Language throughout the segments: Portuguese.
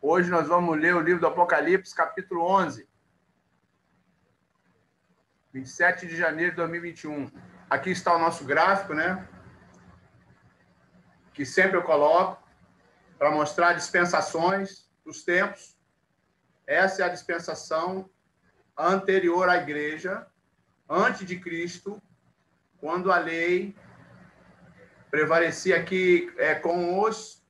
Hoje nós vamos ler o livro do Apocalipse, capítulo 11. 27 de janeiro de 2021. Aqui está o nosso gráfico, né? Que sempre eu coloco para mostrar dispensações dos tempos. Essa é a dispensação anterior à igreja, antes de Cristo, quando a lei prevalecia aqui com os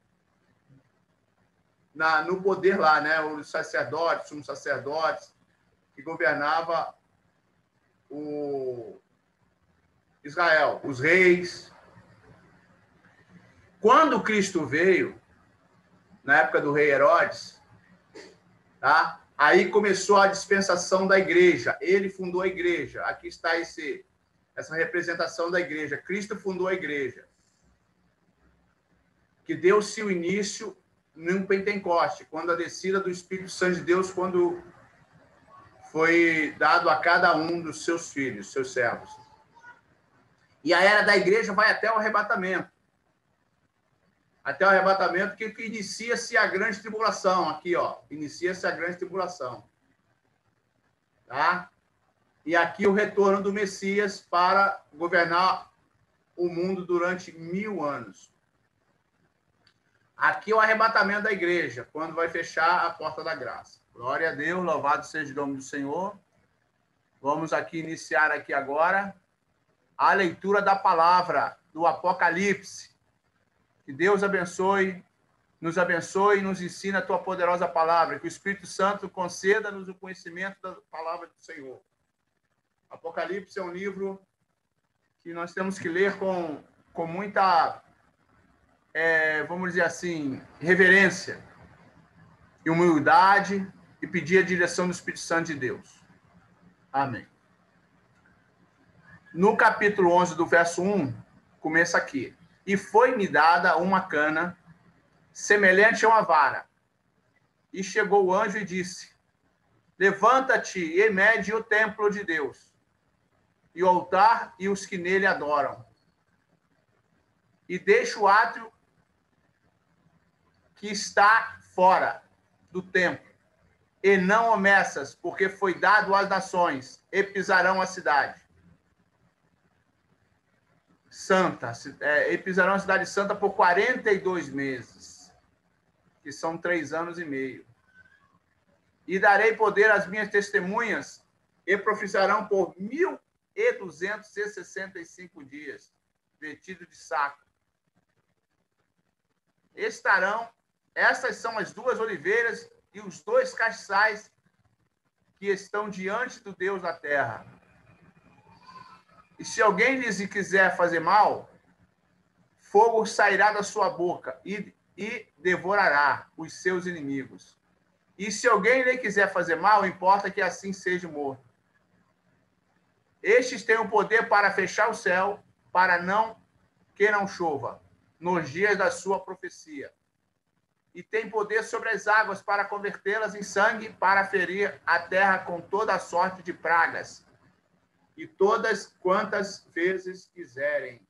no poder lá, né? Os sacerdotes, sumos sacerdotes, que governava o Israel, os reis. Quando Cristo veio, na época do rei Herodes, tá? Aí começou a dispensação da igreja. Ele fundou a igreja. Aqui está essa representação da igreja. Cristo fundou a igreja, que deu-se o início no Pentecoste, quando a descida do Espírito Santo de Deus, quando foi dado a cada um dos seus filhos, seus servos. E a era da igreja vai até o arrebatamento. Até o arrebatamento, que inicia-se a grande tribulação. Aqui, ó, inicia-se a grande tribulação. Tá? E aqui o retorno do Messias para governar o mundo durante 1000 anos. Aqui o arrebatamento da igreja, quando vai fechar a porta da graça. Glória a Deus, louvado seja o nome do Senhor. Vamos aqui iniciar aqui agora a leitura da palavra do Apocalipse. Que Deus abençoe e nos ensine a tua poderosa palavra. Que o Espírito Santo conceda-nos o conhecimento da palavra do Senhor. Apocalipse é um livro que nós temos que ler com muita, vamos dizer assim, reverência e humildade e pedir a direção do Espírito Santo de Deus. Amém. No capítulo 11, do verso 1, começa aqui. E foi-me dada uma cana semelhante a uma vara. E chegou o anjo e disse: levanta-te e mede o templo de Deus, e o altar e os que nele adoram. E deixa o átrio que está fora do templo, e não o meças, porque foi dado às nações, e pisarão a cidade santa, e pisarão a cidade santa por 42 meses, que são 3 anos e meio. E darei poder às minhas testemunhas, e profetizarão por 1265 dias, vestido de saco. Essas são as 2 oliveiras e os 2 castiçais que estão diante do Deus da terra. E se alguém lhes quiser fazer mal, fogo sairá da sua boca e devorará os seus inimigos. E se alguém lhe quiser fazer mal, importa que assim seja morto. Estes têm o poder para fechar o céu, para que não chova, nos dias da sua profecia. E tem poder sobre as águas para convertê-las em sangue, para ferir a terra com toda a sorte de pragas, e todas quantas vezes quiserem.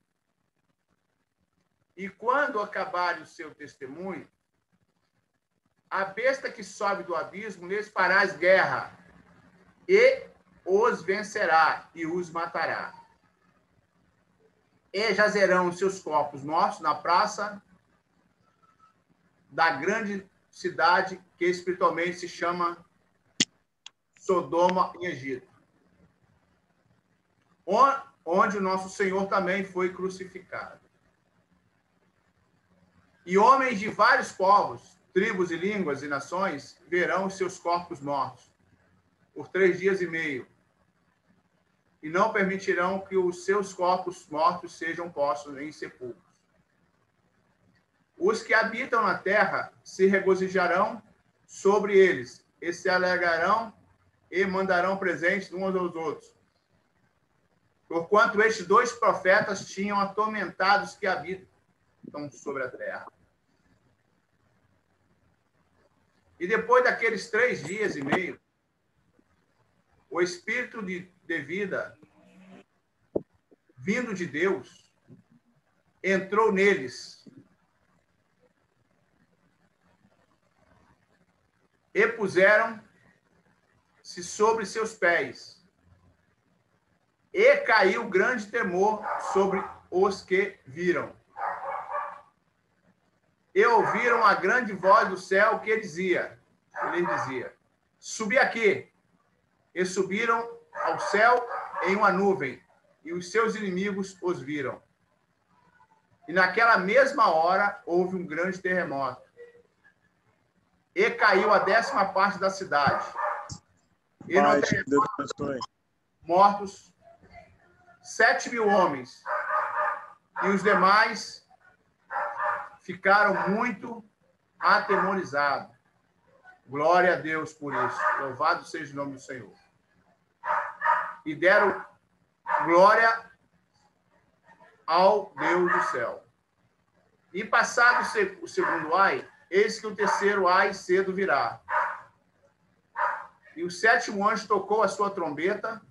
E quando acabar o seu testemunho, a besta que sobe do abismo lhes farás guerra, e os vencerá, e os matará. E jazerão os seus corpos mortos na praça da grande cidade, que espiritualmente se chama Sodoma em Egito, onde o nosso Senhor também foi crucificado. E homens de vários povos, tribos e línguas e nações verão os seus corpos mortos por 3 dias e meio, e não permitirão que os seus corpos mortos sejam postos em sepulcros. Os que habitam na terra se regozijarão sobre eles, e se alegrarão e mandarão presentes uns aos outros, porquanto estes 2 profetas tinham atormentado os que habitam sobre a terra. E depois daqueles 3 dias e meio, o Espírito de vida, vindo de Deus, entrou neles. e puseram-se sobre seus pés. E caiu grande temor sobre os que viram. E ouviram a grande voz do céu que dizia, ele dizia, subi aqui. E subiram ao céu em uma nuvem, e os seus inimigos os viram. E naquela mesma hora houve um grande terremoto. E caiu a 10ª parte da cidade. E no terremoto, mortos 7.000 homens. E os demais ficaram muito atemorizados. Glória a Deus por isso. Louvado seja o nome do Senhor. E deram glória ao Deus do céu. E passado o segundo ai, eis que o terceiro ai cedo virá. E o 7º anjo tocou a sua trombeta,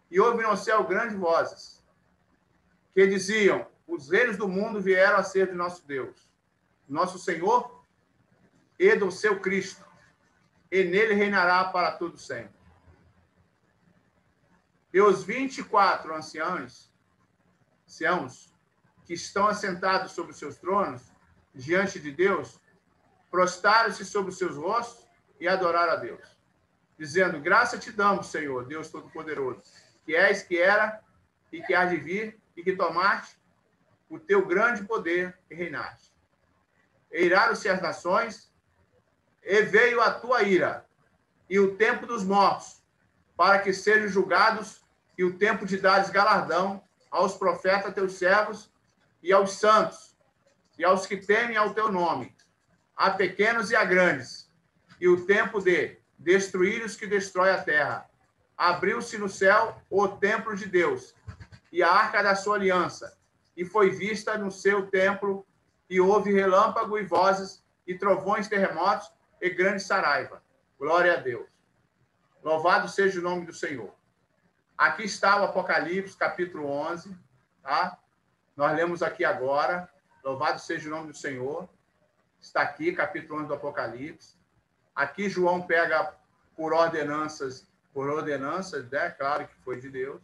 e houve no céu grandes vozes, que diziam, os reinos do mundo vieram a ser de nosso Deus, nosso Senhor e do seu Cristo, e nele reinará para todo sempre. E os 24 anciãos que estão assentados sobre os seus tronos, diante de Deus, prostraram-se sobre os seus rostos e adoraram a Deus, dizendo, graça te damos, Senhor, Deus Todo-Poderoso, que és, que era, e que há de vir, e que tomaste o teu grande poder e reinaste. E iraram-se as nações, e veio a tua ira, e o tempo dos mortos, para que sejam julgados, e o tempo de dares galardão aos profetas teus servos, e aos santos, e aos que temem ao teu nome, a pequenos e a grandes, e o tempo de destruir os que destroem a terra. Abriu-se no céu o templo de Deus, e a arca da sua aliança, e foi vista no seu templo, e houve relâmpago e vozes, e trovões, terremotos, e grande saraiva. Glória a Deus. Louvado seja o nome do Senhor. Aqui está o Apocalipse, capítulo 11, tá? Nós lemos aqui agora. Louvado seja o nome do Senhor. Está aqui, capítulo 11 do Apocalipse. Aqui João pega por ordenanças, né? Claro que foi de Deus,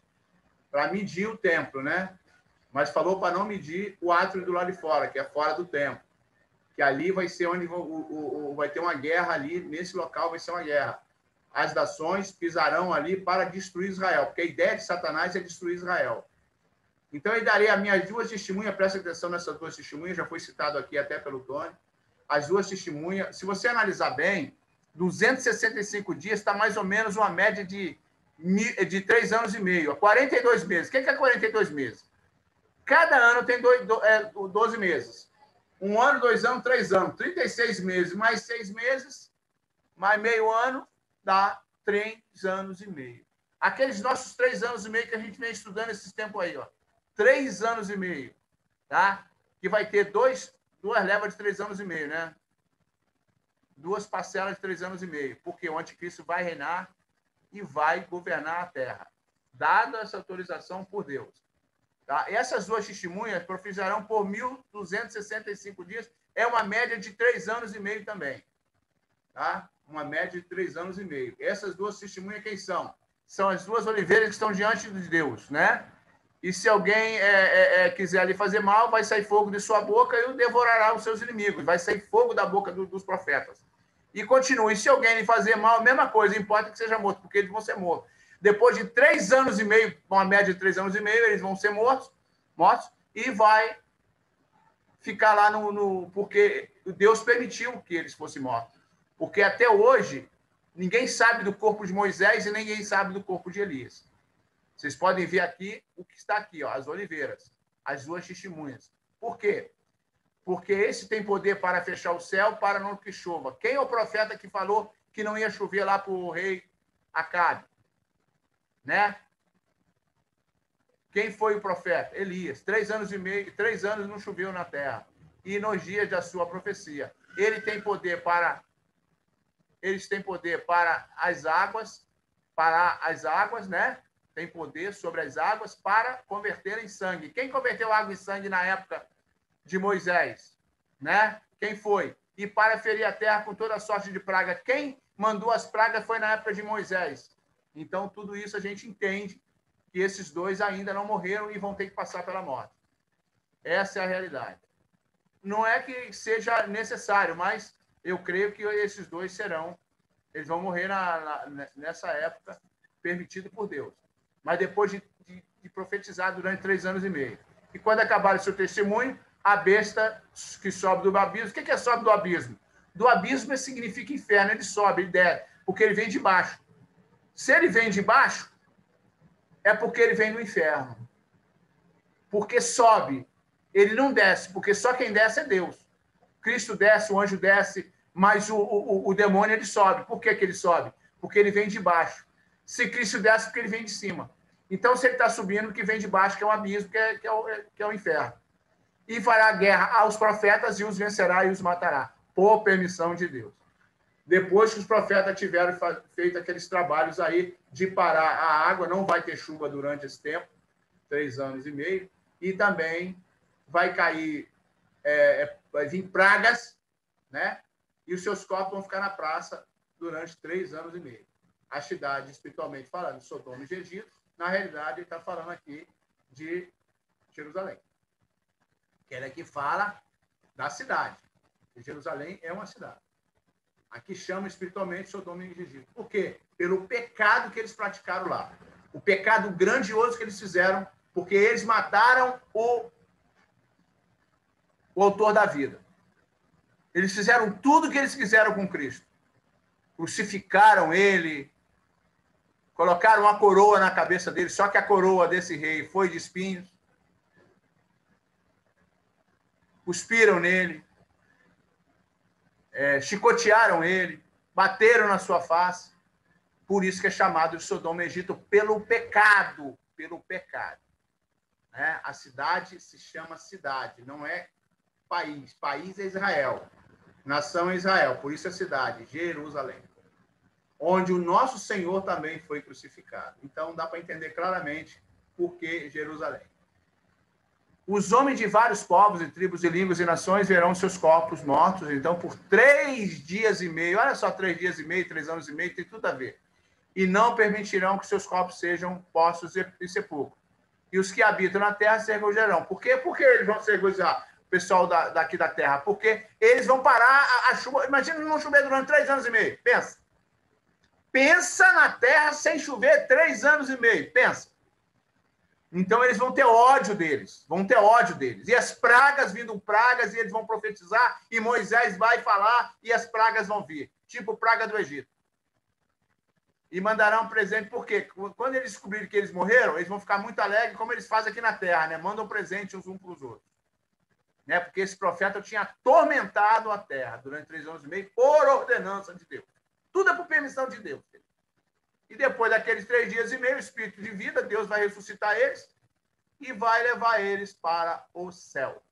para medir o templo, né? Mas falou para não medir o átrio do lado de fora, que é fora do templo. Que ali vai ser onde vai ter uma guerra ali, nesse local vai ser uma guerra. As nações pisarão ali para destruir Israel, porque a ideia de Satanás é destruir Israel. Então, eu darei as minhas 2 testemunhas, presta atenção nessas 2 testemunhas, já foi citado aqui até pelo Tony. As 2 testemunhas, se você analisar bem, 265 dias está mais ou menos uma média de 3 anos e meio, 42 meses. O que é 42 meses? Cada ano tem 12 meses. 1 ano, 2 anos, 3 anos. 36 meses, mais 6 meses, mais meio ano, dá 3 anos e meio. Aqueles nossos 3 anos e meio que a gente vem estudando esses tempos aí, ó. 3 anos e meio, tá? Que vai ter duas levas de 3 anos e meio, né? 2 parcelas de 3 anos e meio, porque o anticristo vai reinar e vai governar a terra, dada essa autorização por Deus. Tá? Essas 2 testemunhas profetizarão por 1.265 dias, é uma média de 3 anos e meio também. Tá? Uma média de 3 anos e meio. Essas 2 testemunhas, quem são? São as 2 oliveiras que estão diante de Deus, né? E se alguém quiser lhe fazer mal, vai sair fogo de sua boca e o devorará os seus inimigos. Vai sair fogo da boca dos profetas. E continue. E se alguém lhe fazer mal, a mesma coisa, importa que seja morto, porque eles vão ser mortos. Depois de 3 anos e meio, uma média de 3 anos e meio, eles vão ser mortos, e vai ficar lá porque Deus permitiu que eles fossem mortos. Porque até hoje, ninguém sabe do corpo de Moisés e ninguém sabe do corpo de Elias. Vocês podem ver aqui o que está aqui, ó, as oliveiras, as 2 testemunhas. Por quê? Porque esse tem poder para fechar o céu, para não que chova. Quem é o profeta que falou que não ia chover lá para o rei Acabe? Né? Quem foi o profeta? Elias. 3 anos e meio, 3 anos não choveu na terra. E nos dias da sua profecia. Eles têm poder para as águas, né? Tem poder sobre as águas para converter em sangue. Quem converteu água em sangue na época de Moisés? Né? Quem foi? e para ferir a terra com toda sorte de praga. Quem mandou as pragas foi na época de Moisés. Então, tudo isso a gente entende que esses dois ainda não morreram e vão ter que passar pela morte. Essa é a realidade. Não é que seja necessário, mas eu creio que esses dois eles vão morrer nessa época, permitido por Deus. Mas depois de profetizar durante 3 anos e meio. E quando acabar o seu testemunho, a besta que sobe do abismo. O que é sobe do abismo? Do abismo significa inferno. Ele sobe, ele desce, porque ele vem de baixo. Se ele vem de baixo, é porque ele vem do inferno. Porque sobe. Ele não desce, porque só quem desce é Deus. Cristo desce, o anjo desce, mas o demônio ele sobe. Por que ele sobe? Porque ele vem de baixo. Se Cristo desce, porque ele vem de cima. Então, se ele está subindo, o que vem de baixo, que é o abismo, que é o inferno. E fará guerra aos profetas e os vencerá e os matará, por permissão de Deus. Depois que os profetas tiveram feito aqueles trabalhos aí de parar a água, não vai ter chuva durante esse tempo, 3 anos e meio, e também vai cair, vai vir pragas, né? E os seus corpos vão ficar na praça durante 3 anos e meio. A cidade, espiritualmente falando, de Sodoma e Egito, na realidade, ele está falando aqui de Jerusalém. Que ele aqui fala da cidade. E Jerusalém é uma cidade. Aqui chama espiritualmente Sodoma e Egito. Por quê? Pelo pecado que eles praticaram lá. O pecado grandioso que eles fizeram, porque eles mataram o autor da vida. Eles fizeram tudo o que eles quiseram com Cristo. Crucificaram ele, colocaram uma coroa na cabeça dele, só que a coroa desse rei foi de espinhos. Cuspiram nele, chicotearam ele, bateram na sua face. Por isso que é chamado de Sodoma e Egito, pelo pecado. Pelo pecado. Né? A cidade se chama cidade, não é país. País é Israel. Nação é Israel. Por isso é cidade, Jerusalém. Onde o nosso Senhor também foi crucificado. Então, dá para entender claramente por que Jerusalém. Os homens de vários povos e tribos e línguas e nações verão seus corpos mortos, então, por 3 dias e meio. Olha só, 3 dias e meio, 3 anos e meio, tem tudo a ver. E não permitirão que seus corpos sejam postos em sepulcro. E os que habitam na terra se regozijarão. Por quê? Por que eles vão se regozijar, o pessoal daqui da terra? Porque eles vão parar a chuva. Imagina não chover durante 3 anos e meio. Pensa. Pensa na terra sem chover 3 anos e meio. Pensa. Então, eles vão ter ódio deles. Vão ter ódio deles. E as pragas, vindo pragas, e eles vão profetizar, e Moisés vai falar, e as pragas vão vir. Tipo praga do Egito. E mandarão um presente, porque quando eles descobrirem que eles morreram, eles vão ficar muito alegres, como eles fazem aqui na terra, né? Mandam presente uns para os outros. Né? Porque esse profeta tinha atormentado a terra durante 3 anos e meio, por ordenança de Deus. Tudo é por permissão de Deus. E depois daqueles 3 dias e meio, o espírito de vida, Deus vai ressuscitar eles e vai levar eles para o céu.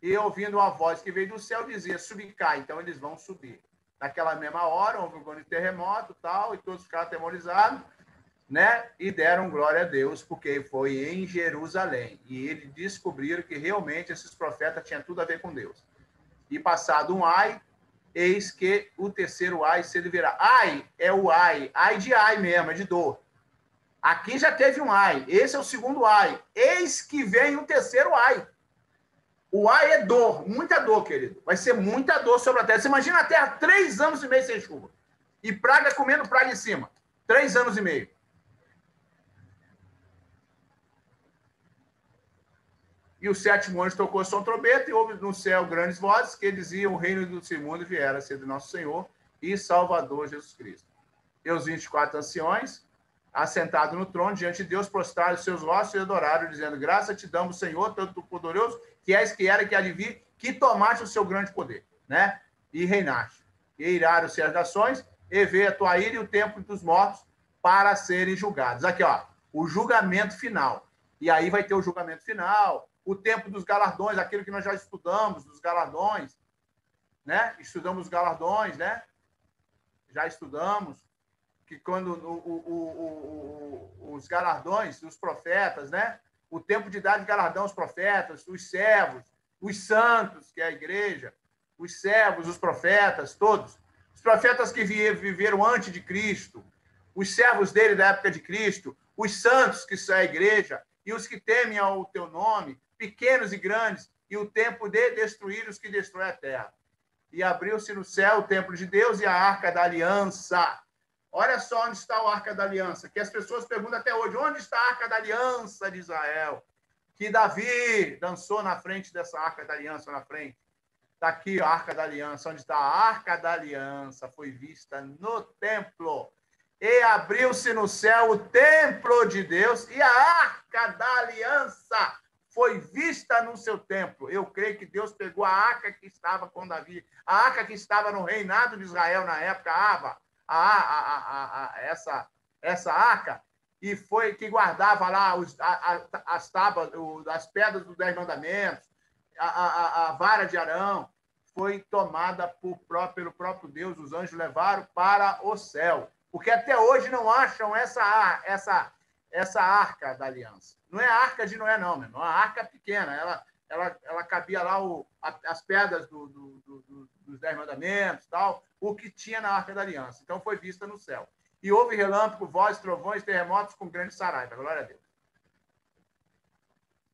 E ouvindo uma voz que veio do céu, dizia, subir cá. Então, eles vão subir. Naquela mesma hora, houve um grande terremoto e todos ficaram atemorizados, né? E deram glória a Deus, porque foi em Jerusalém. E eles descobriram que realmente esses profetas tinham tudo a ver com Deus. E passado um ai, eis que o terceiro ai se virá. Ai é o ai de ai mesmo, é de dor. Aqui já teve um ai, esse é o segundo ai. Eis que vem o terceiro ai. O ai é dor, muita dor, querido. Vai ser muita dor sobre a terra. Você imagina a terra 3 anos e meio sem chuva. E praga comendo praga em cima. 3 anos e meio. E o 7º anjo tocou sua trombeta e houve no céu grandes vozes que diziam: o reino do segundo viera a ser do nosso Senhor e Salvador Jesus Cristo. E os 24 anciões, assentados no trono, diante de Deus, prostraram os seus rostos e adoraram, dizendo: graça te damos, Senhor, tanto poderoso, que és, que era, que há de vir, que tomaste o seu grande poder, né? E reinaste. E iraram-se as nações, e veio a tua ira e o tempo dos mortos para serem julgados. Aqui, ó, o julgamento final. E aí vai ter o julgamento final, o tempo dos galardões, aquilo que nós já estudamos, dos galardões, né? Estudamos os galardões, né? Já estudamos que quando os galardões dos profetas, né? O tempo de dar de galardão aos profetas, os servos, os santos, que é a igreja, os servos, os profetas, todos. Os profetas que viveram antes de Cristo, os servos dele da época de Cristo, os santos que são a igreja, e os que temem ao teu nome, pequenos e grandes, e o tempo de destruir os que destroem a terra. E abriu-se no céu o templo de Deus e a arca da aliança. Olha só onde está a arca da aliança, que as pessoas perguntam até hoje, onde está a arca da aliança de Israel? Que Davi dançou na frente dessa arca da aliança, na frente. Está aqui a arca da aliança, onde está a arca da aliança, foi vista no templo. E abriu-se no céu o templo de Deus e a arca da aliança foi vista no seu templo. Eu creio que Deus pegou a arca que estava com Davi, a arca que estava no reinado de Israel na época, essa arca, e foi que guardava lá as tábuas, as pedras dos 10 mandamentos, a vara de Arão, foi tomada pelo próprio Deus, os anjos levaram para o céu. Porque até hoje não acham essa arca da aliança. Não é a arca de Noé, não, meu irmão. A arca pequena, ela cabia lá as pedras dos 10 mandamentos, tal, o que tinha na arca da aliança. Então foi vista no céu. E houve relâmpago, vozes, trovões, terremotos com grande saraiva. Glória a Deus.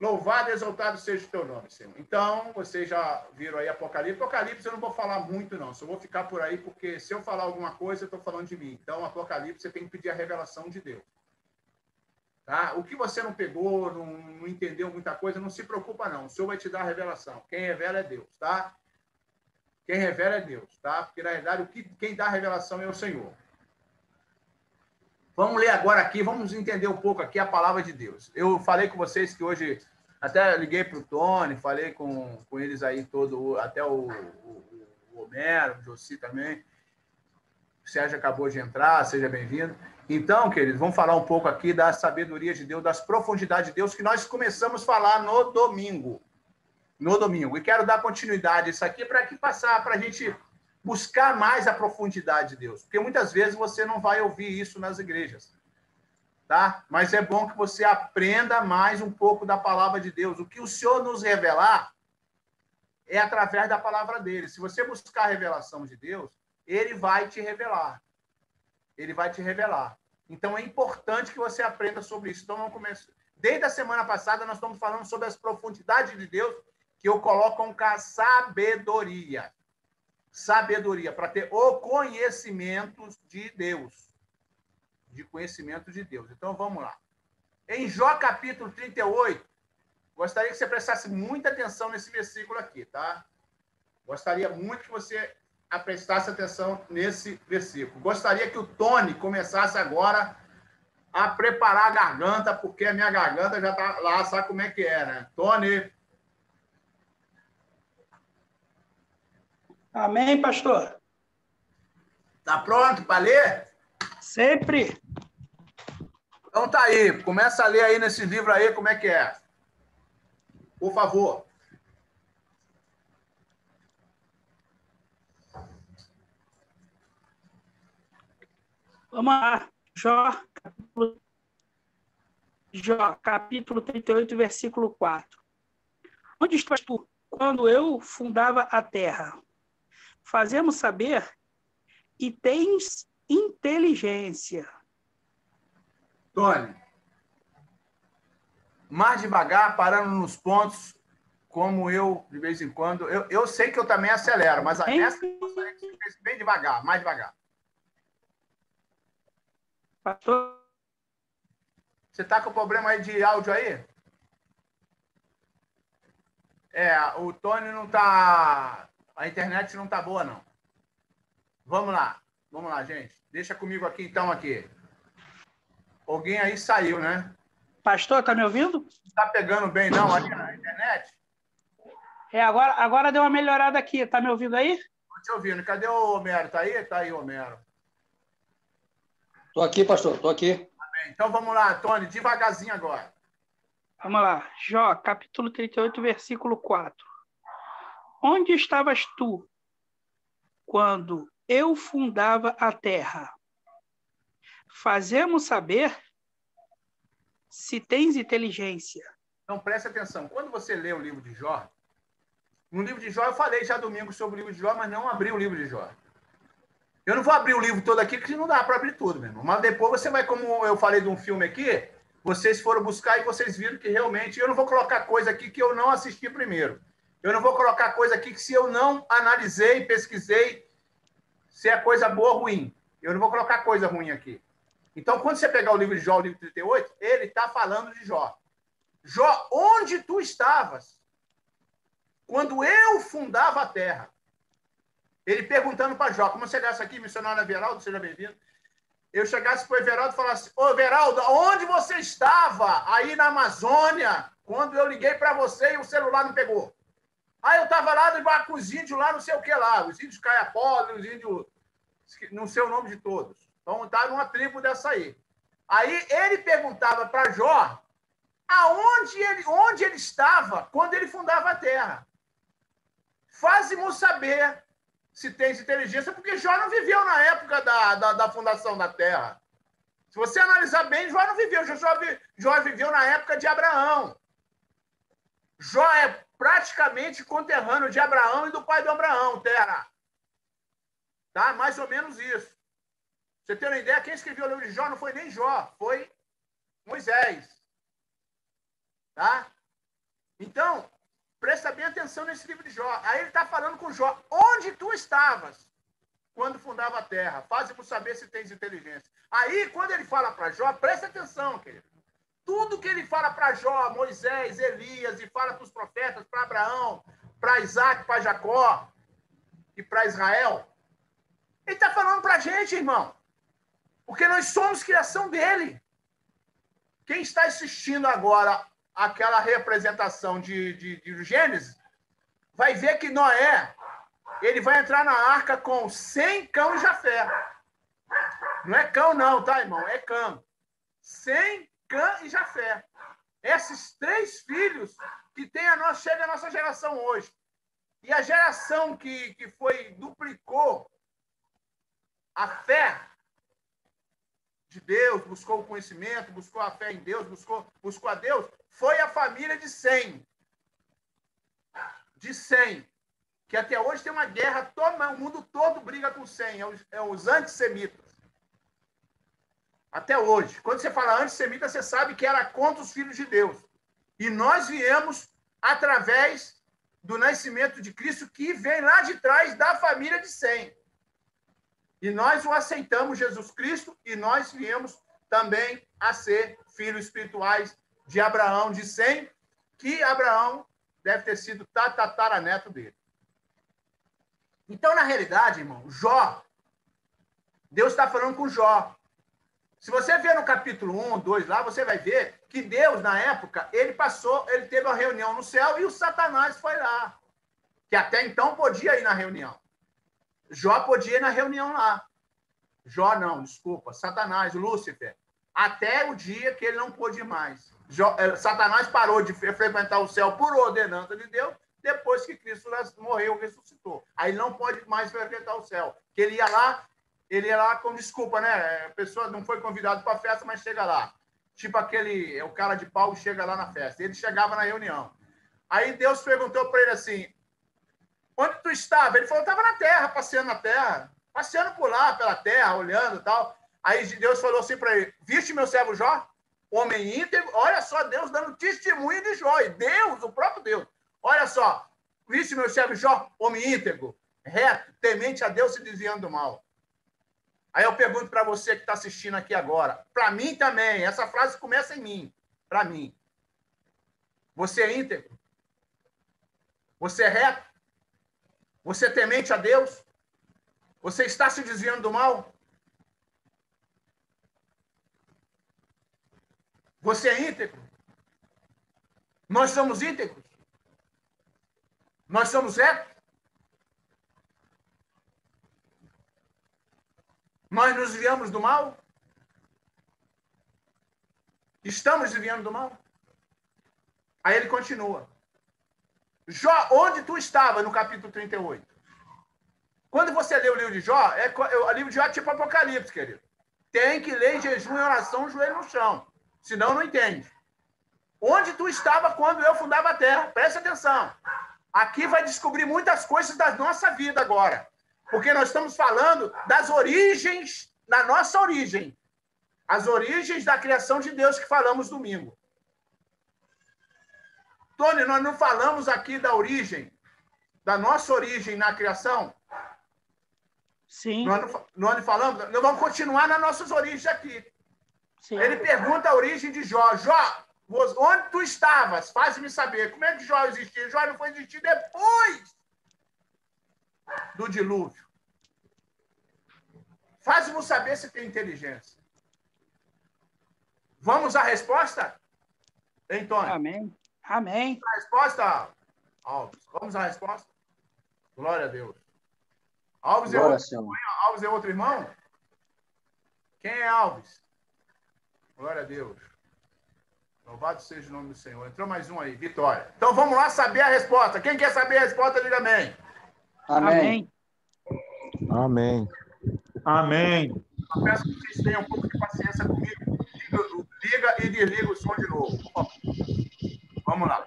Louvado e exaltado seja o teu nome, Senhor. Então, vocês já viram aí Apocalipse. Apocalipse eu não vou falar muito, não. Só vou ficar por aí, porque se eu falar alguma coisa, eu estou falando de mim. Então, Apocalipse, você tem que pedir a revelação de Deus. Tá? O que você não pegou, não entendeu muita coisa, não se preocupa, não. O Senhor vai te dar a revelação. Quem revela é Deus, tá? Quem revela é Deus, tá? Porque, na verdade, quem dá a revelação é o Senhor. Vamos ler agora aqui, vamos entender um pouco aqui a palavra de Deus. Eu falei com vocês que hoje, até liguei para o Tony, falei com eles aí até o Homero, o Jossi também. O Sérgio acabou de entrar, seja bem-vindo. Então, queridos, vamos falar um pouco aqui da sabedoria de Deus, das profundidades de Deus, que nós começamos a falar no domingo. E quero dar continuidade a isso aqui para a gente buscar mais a profundidade de Deus. Porque muitas vezes você não vai ouvir isso nas igrejas. Tá? Mas é bom que você aprenda mais um pouco da palavra de Deus. O que o Senhor nos revelar é através da palavra dele. Se você buscar a revelação de Deus, ele vai te revelar. Ele vai te revelar. Então, é importante que você aprenda sobre isso. Então, vamos começar. Desde a semana passada, nós estamos falando sobre as profundidades de Deus, que eu coloco com sabedoria. Sabedoria, para ter o conhecimento de Deus. De conhecimento de Deus. Então, vamos lá. Em Jó, capítulo 38, gostaria que você prestasse muita atenção nesse versículo aqui, tá? Gostaria muito que você prestasse atenção nesse versículo. Gostaria que o Tony começasse agora a preparar a garganta, porque a minha garganta já está lá, sabe como é que é, né? Tony. Amém, pastor? Tá pronto para ler? Sempre. Então tá aí, começa a ler aí nesse livro aí, como é que é? Por favor. Vamos lá. Jó, capítulo 38, versículo 4. Onde estás tu quando eu fundava a terra? Fazemos saber e tens inteligência. Tony, mais devagar, parando nos pontos, como eu, de vez em quando. Eu sei que eu também acelero, mas essa eu gostaria que você fizesse bem devagar, mais devagar. Pastor? Você está com problema aí de áudio aí? O Tony não está... A internet não está boa, não. Vamos lá, gente. Deixa comigo aqui, então, aqui. Alguém aí saiu, né? Pastor, tá me ouvindo? Não está pegando bem, não, ali na internet? Agora deu uma melhorada aqui. Tá me ouvindo aí? Estou te ouvindo. Cadê o Homero? Tá aí? Tá aí, Homero. Estou aqui, pastor. Estou aqui. Então, vamos lá, Tony. Devagarzinho agora. Vamos lá. Jó, capítulo 38, versículo 4. Onde estavas tu quando eu fundava a terra? Fazemos saber se tens inteligência. Então, preste atenção. Quando você lê o livro de Jó, No livro de Jó, eu falei já domingo sobre o livro de Jó, mas não abri o livro de Jó. Eu não vou abrir o livro todo aqui, porque não dá para abrir tudo, meu irmão. Mas depois você vai, como eu falei de um filme aqui, vocês foram buscar e vocês viram que realmente... Eu não vou colocar coisa aqui que eu não assisti primeiro. Eu não vou colocar coisa aqui que se eu não analisei, pesquisei, se é coisa boa ou ruim. Eu não vou colocar coisa ruim aqui. Então, quando você pegar o livro de Jó, o livro 38, ele está falando de Jó. Jó, onde tu estavas quando eu fundava a terra? Ele perguntando para Jó, como eu chegasse aqui, missionário Everaldo, seja bem-vindo. Eu chegasse para o Everaldo e falasse, ô Everaldo, onde você estava aí na Amazônia quando eu liguei para você e o celular não pegou? Aí eu estava lá com os índios lá, não sei o que lá, os índios Caiapó, os índios, não sei o nome de todos. Então, está numa tribo dessa aí. Aí ele perguntava para Jó onde ele estava quando ele fundava a terra. Faze-mo saber se tens inteligência, porque Jó não viveu na época da fundação da terra. Se você analisar bem, Jó não viveu. Jó viveu na época de Abraão. Jó é praticamente conterrâneo de Abraão e do pai de Abraão, terra. Tá? Mais ou menos isso. Você tem uma ideia? Quem escreveu o livro de Jó não foi nem Jó, foi Moisés. Tá? Então, presta bem atenção nesse livro de Jó. Aí ele está falando com Jó. Onde tu estavas quando fundava a terra? Faze-me saber se tens inteligência. Aí, quando ele fala para Jó, presta atenção, querido. Tudo que ele fala para Jó, Moisés, Elias, e fala para os profetas, para Abraão, para Isaac, para Jacó e para Israel, ele está falando para a gente, irmão. Porque nós somos criação dele. Quem está assistindo agora aquela representação de Gênesis, vai ver que Noé, ele vai entrar na arca com 100 cão e Jafé. Não é cão não, tá, irmão? É cão. 100 cão e Jafé. Esses 3 filhos que chega a nossa geração hoje. E a geração que duplicou a fé de Deus, buscou o conhecimento, buscou a fé em Deus, buscou a Deus, foi a família de Sem. De Sem. Que até hoje tem uma guerra, o mundo todo briga com Sem, é os antissemitas. Até hoje. Quando você fala antissemita, você sabe que era contra os filhos de Deus. E nós viemos através do nascimento de Cristo, que vem lá de trás da família de Sem. E nós o aceitamos, Jesus Cristo, e nós viemos também a ser filhos espirituais de Abraão, de Sem, que Abraão deve ter sido tataraneto dele. Então, na realidade, irmão, Jó, Deus está falando com Jó. Se você ver no capítulo 1, 2, lá, você vai ver que Deus, na época, ele teve uma reunião no céu e o Satanás foi lá. Que até então podia ir na reunião. Jó podia ir na reunião lá. Jó não, desculpa. Satanás, Lúcifer. Até o dia que ele não pôde ir mais. Satanás parou de frequentar o céu por ordenança de Deus depois que Cristo morreu e ressuscitou. Aí ele não pode mais frequentar o céu. Que ele ia lá com desculpa, né? A pessoa não foi convidado para a festa, mas chega lá. Tipo o cara de pau chega lá na festa. Ele chegava na reunião. Aí Deus perguntou para ele assim, onde tu estava? Ele falou, estava na terra, passeando na terra. Passeando por lá, pela terra, olhando e tal. Aí Deus falou assim para ele, viste meu servo Jó? Homem íntegro. Olha só, Deus dando testemunho de Jó. E Deus, o próprio Deus. Olha só, viste meu servo Jó? Homem íntegro, reto, temente a Deus e desviando do mal. Aí eu pergunto para você que está assistindo aqui agora. Para mim também. Essa frase começa em mim. Para mim. Você é íntegro? Você é reto? Você é temente a Deus? Você está se desviando do mal? Você é íntegro? Nós somos íntegros? Nós somos retos? Nós nos desviamos do mal? Estamos desviando do mal? Aí ele continua. Jó, onde tu estava no capítulo 38? Quando você lê o livro de Jó, o livro de Jó é tipo Apocalipse, querido. Tem que ler em jejum e oração, joelho no chão. Senão não entende. Onde tu estava quando eu fundava a terra? Presta atenção. Aqui vai descobrir muitas coisas da nossa vida agora. Porque nós estamos falando das origens, da nossa origem. As origens da criação de Deus que falamos domingo. Tony, nós não falamos aqui da origem, da nossa origem na criação? Sim. Nós falamos? Nós vamos continuar nas nossas origens aqui. Sim. Ele pergunta a origem de Jó. Jó, onde tu estavas? Faz-me saber. Como é que Jó existia? Jó não foi existir depois do dilúvio. Faz-me saber se tem inteligência. Vamos à resposta? Antônio? Amém. Amém. A resposta, Alves. Vamos à resposta? Glória a Deus. Alves é outro irmão? Alves é outro irmão? Quem é Alves? Glória a Deus. Louvado seja o nome do Senhor. Entrou mais um aí, Vitória. Então vamos lá saber a resposta. Quem quer saber a resposta, diga amém. Amém. Amém. Amém. Eu peço que vocês tenham um pouco de paciência comigo. Liga e desliga o som de novo. Vamos lá.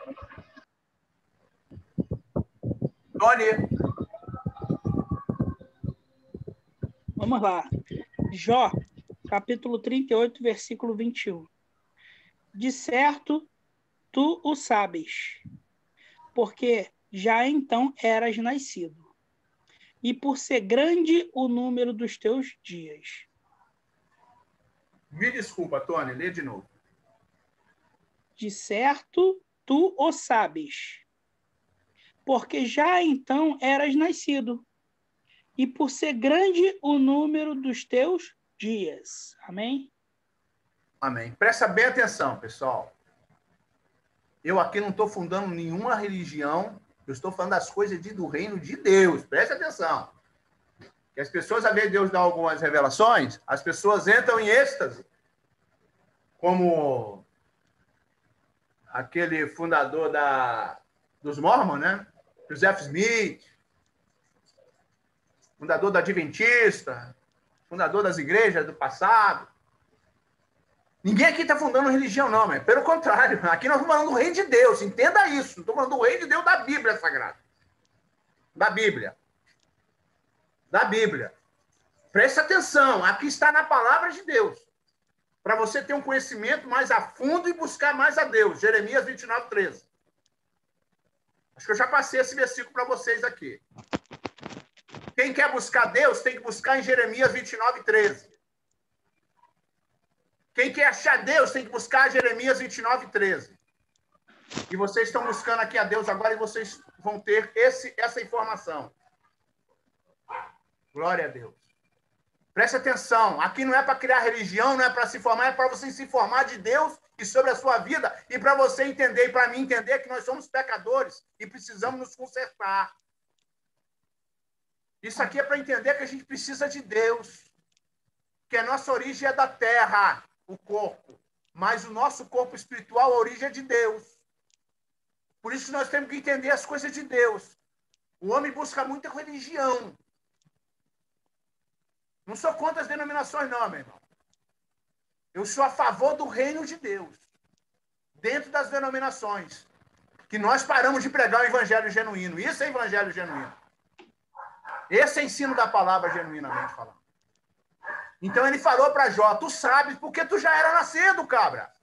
Tony. Vamos lá. Jó, capítulo 38, versículo 21. De certo, tu o sabes, porque já então eras nascido, e por ser grande o número dos teus dias. Me desculpa, Tony, lê de novo. De certo, tu o sabes, porque já então eras nascido, e por ser grande o número dos teus dias. Amém? Amém. Presta bem atenção, pessoal. Eu aqui não estou fundando nenhuma religião, eu estou falando das coisas do reino de Deus. Presta atenção. Que as pessoas, às vezes, Deus dá algumas revelações, as pessoas entram em êxtase. Como aquele fundador dos Mormons, né? Joseph Smith, fundador da Adventista, fundador das igrejas do passado. Ninguém aqui está fundando religião, não, mas pelo contrário. Aqui nós estamos falando do reino de Deus. Entenda isso. Não estou falando do reino de Deus da Bíblia Sagrada. Da Bíblia. Da Bíblia. Presta atenção. Aqui está na palavra de Deus. Para você ter um conhecimento mais a fundo e buscar mais a Deus. Jeremias 29, 13. Acho que eu já passei esse versículo para vocês aqui. Quem quer buscar Deus tem que buscar em Jeremias 29, 13. Quem quer achar Deus tem que buscar Jeremias 29, 13. E vocês estão buscando aqui a Deus agora e vocês vão ter essa informação. Glória a Deus. Preste atenção. Aqui não é para criar religião, não é para se formar, é para você se informar de Deus e sobre a sua vida e para você entender e para mim entender que nós somos pecadores e precisamos nos consertar. Isso aqui é para entender que a gente precisa de Deus. Que a nossa origem é da terra, o corpo. Mas o nosso corpo espiritual, a origem é de Deus. Por isso nós temos que entender as coisas de Deus. O homem busca muita religião. Não sou contra as denominações, não, meu irmão. Eu sou a favor do reino de Deus. Dentro das denominações. Que nós paramos de pregar o evangelho genuíno. Isso é evangelho genuíno. Esse é ensino da palavra genuinamente falando. Então ele falou para Jó, tu sabes porque tu já era nascido, cabra.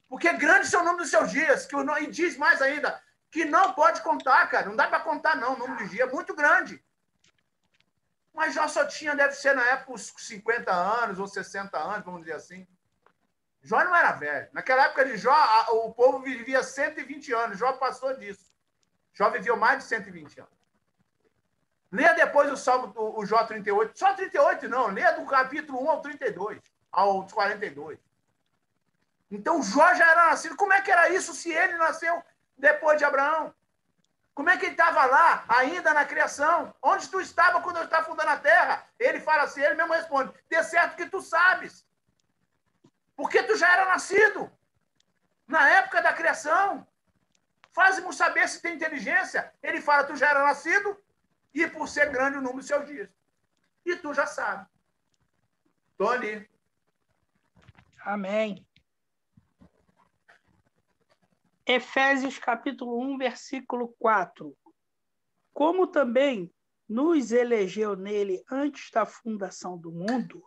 Porque grande é o número dos seus dias. E diz mais ainda, que não pode contar, cara. Não dá para contar, não. O número de dias é muito grande. Mas Jó só tinha, deve ser na época, uns 50 anos ou 60 anos, vamos dizer assim. Jó não era velho. Naquela época de Jó, o povo vivia 120 anos. Jó passou disso. Jó viveu mais de 120 anos. Leia depois o Salmo, o Jó 38. Só 38 não. Leia do capítulo 1 ao 32. Ao 42. Então, Jó já era nascido. Como é que era isso se ele nasceu depois de Abraão? Como é que ele estava lá, ainda na criação? Onde tu estava quando eu estava fundando a terra? Ele fala assim, ele mesmo responde, de certo que tu sabes. Porque tu já era nascido. Na época da criação. Faz-me saber se tem inteligência. Ele fala, tu já era nascido e por ser grande o número dos seus dias. E tu já sabe. Tony. Amém. Efésios capítulo 1, versículo 4. Como também nos elegeu nele antes da fundação do mundo,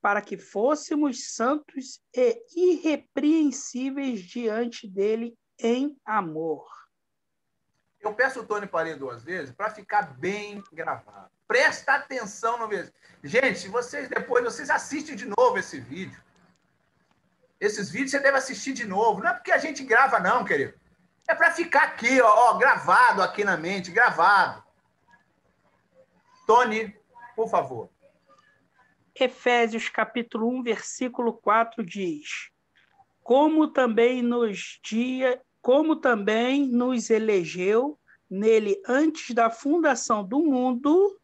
para que fôssemos santos e irrepreensíveis diante dele em amor. Eu peço o Tony para ler 2 vezes para ficar bem gravado. Presta atenção no mesmo. Gente, vocês assistem de novo esse vídeo. Esses vídeos você deve assistir de novo. Não é porque a gente grava, não, querido. É para ficar aqui, ó, gravado aqui na mente, gravado. Tony, por favor. Efésios capítulo 1, versículo 4 diz: como também nos elegeu nele antes da fundação do mundo,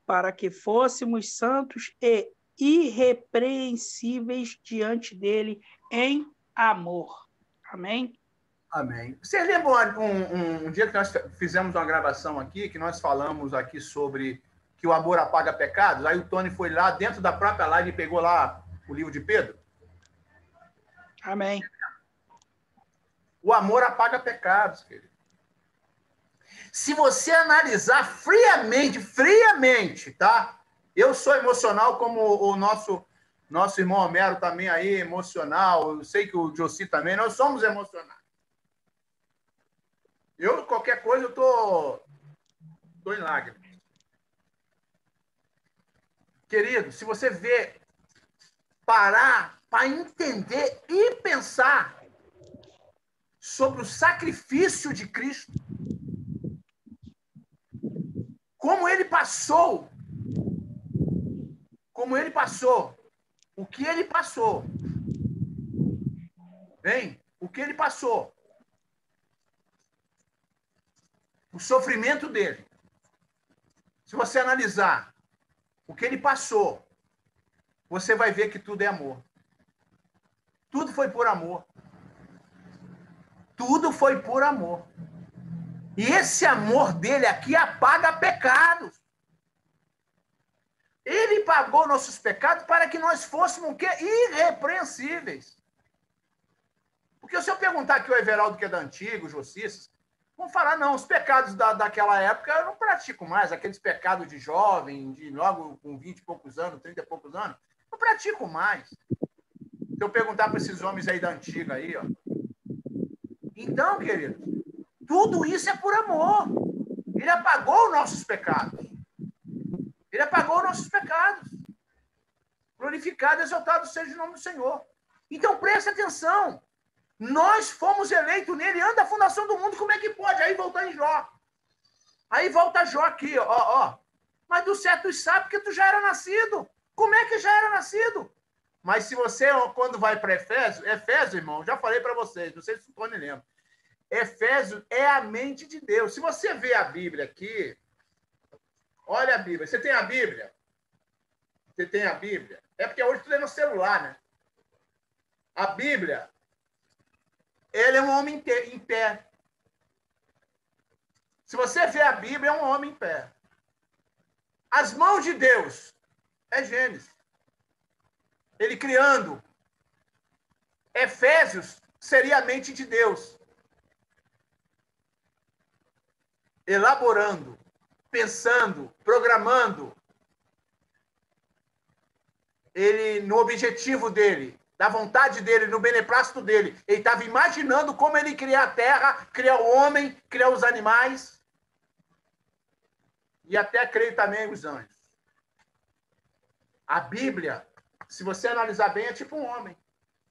para que fôssemos santos e irrepreensíveis diante dele em amor. Amém? Amém. Vocês lembram um dia que nós fizemos uma gravação aqui, que nós falamos aqui sobre que o amor apaga pecados? Aí o Tony foi lá dentro da própria live e pegou lá o livro de Pedro? Amém. O amor apaga pecados, querido. Se você analisar friamente, tá? Eu sou emocional como o nosso irmão Homero também aí, emocional. Eu sei que o Jossi também. Nós somos emocionais. Eu, qualquer coisa, eu tô em lágrimas. Querido, se você parar para entender e pensar sobre o sacrifício de Cristo, como ele passou, o que ele passou, bem, o que ele passou, o sofrimento dele. Se você analisar o que ele passou, você vai ver que tudo é amor. Tudo foi por amor. Tudo foi por amor. E esse amor dele aqui apaga pecados. Ele pagou nossos pecados para que nós fôssemos o quê? Irrepreensíveis. Porque se eu perguntar aqui o Everaldo, que é da antiga, o Jossias, vão falar, não, os pecados daquela época eu não pratico mais, aqueles pecados de jovem, de logo com 20 e poucos anos, 30 e poucos anos, não pratico mais. Se eu perguntar para esses homens aí da antiga aí, ó. Então, querido, tudo isso é por amor. Ele apagou os nossos pecados. Ele apagou nossos pecados. Glorificado e exaltado seja o nome do Senhor. Então, preste atenção. Nós fomos eleitos nele antes da fundação do mundo. Como é que pode? Aí voltar em Jó. Aí volta Jó aqui, ó. Mas do certo tu sabe que tu já era nascido. Como é que já era nascido? Mas se você, quando vai para Efésio, irmão, já falei para vocês, não sei se o Tony lembra. Efésio é a mente de Deus. Se você vê a Bíblia aqui, olha a Bíblia. Você tem a Bíblia? Você tem a Bíblia? É porque hoje tudo é no celular, né? A Bíblia, ele é um homem em pé. Se você vê a Bíblia, é um homem em pé. As mãos de Deus é Gênesis. Ele criando. Efésios seria a mente de Deus. Elaborando, pensando, programando. Ele, no objetivo dele, da vontade dele, no beneplácito dele, ele estava imaginando como ele criar a terra, criar o homem, criar os animais. E até creio também os anjos. A Bíblia, se você analisar bem, é tipo um homem.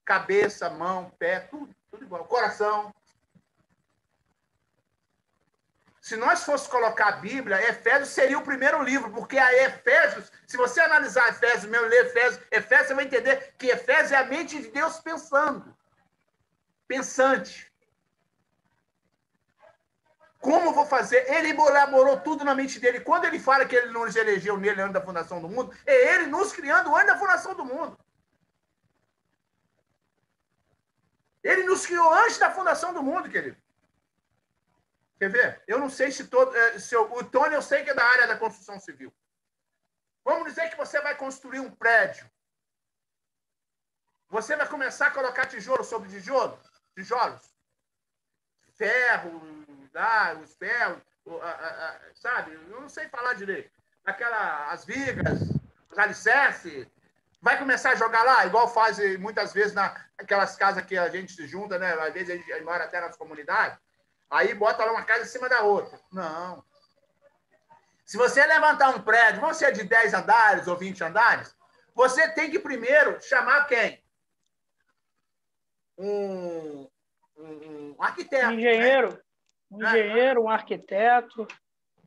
Cabeça, mão, pé, tudo igual. Coração. Se nós fosse colocar a Bíblia, Efésios seria o primeiro livro, porque a Efésios, se você analisar Efésios, mesmo ler Efésios, você vai entender que Efésios é a mente de Deus pensando. Pensante. Como vou fazer? Ele elaborou tudo na mente dele. Quando ele fala que ele nos elegeu nele antes da fundação do mundo, é ele nos criando antes da fundação do mundo. Ele nos criou antes da fundação do mundo, querido. Quer ver? Eu não sei se o Tony, eu sei que é da área da construção civil. Vamos dizer que você vai construir um prédio. Você vai começar a colocar tijolo sobre tijolos. ferro, os ferros, sabe? Eu não sei falar direito. As vigas, os alicerces. Vai começar a jogar lá, igual faz muitas vezes naquelas casas que a gente se junta, né? Às vezes a gente mora até nas comunidades. Aí bota lá uma casa em cima da outra. Não. Se você levantar um prédio, vão ser de 10 andares ou 20 andares, você tem que primeiro chamar quem? Um arquiteto. Engenheiro. Né? Um engenheiro, um arquiteto.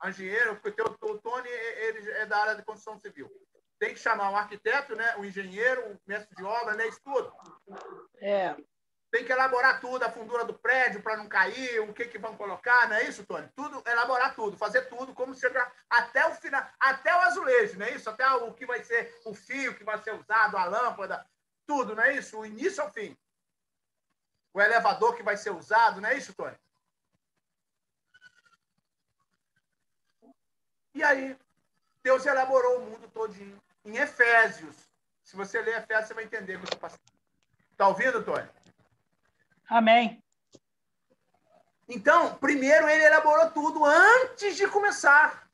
Engenheiro, porque o Tony ele é da área de construção civil. Tem que chamar um arquiteto, né? O engenheiro, o mestre de obra, né? Isso tudo. É. Tem que elaborar tudo, a fundura do prédio para não cair, o que vão colocar, não é isso, Tony? Tudo, elaborar tudo, fazer tudo, como chegar até o final, até o azulejo, não é isso? Até o que vai ser o fio que vai ser usado, a lâmpada, tudo, não é isso? O início ao fim. O elevador que vai ser usado, não é isso, Tony? E aí, Deus elaborou o mundo todinho. Em Efésios. Se você ler Efésios, você vai entender o que eu estou passando. Está ouvindo, Tony? Amém. Então, primeiro ele elaborou tudo antes de começar.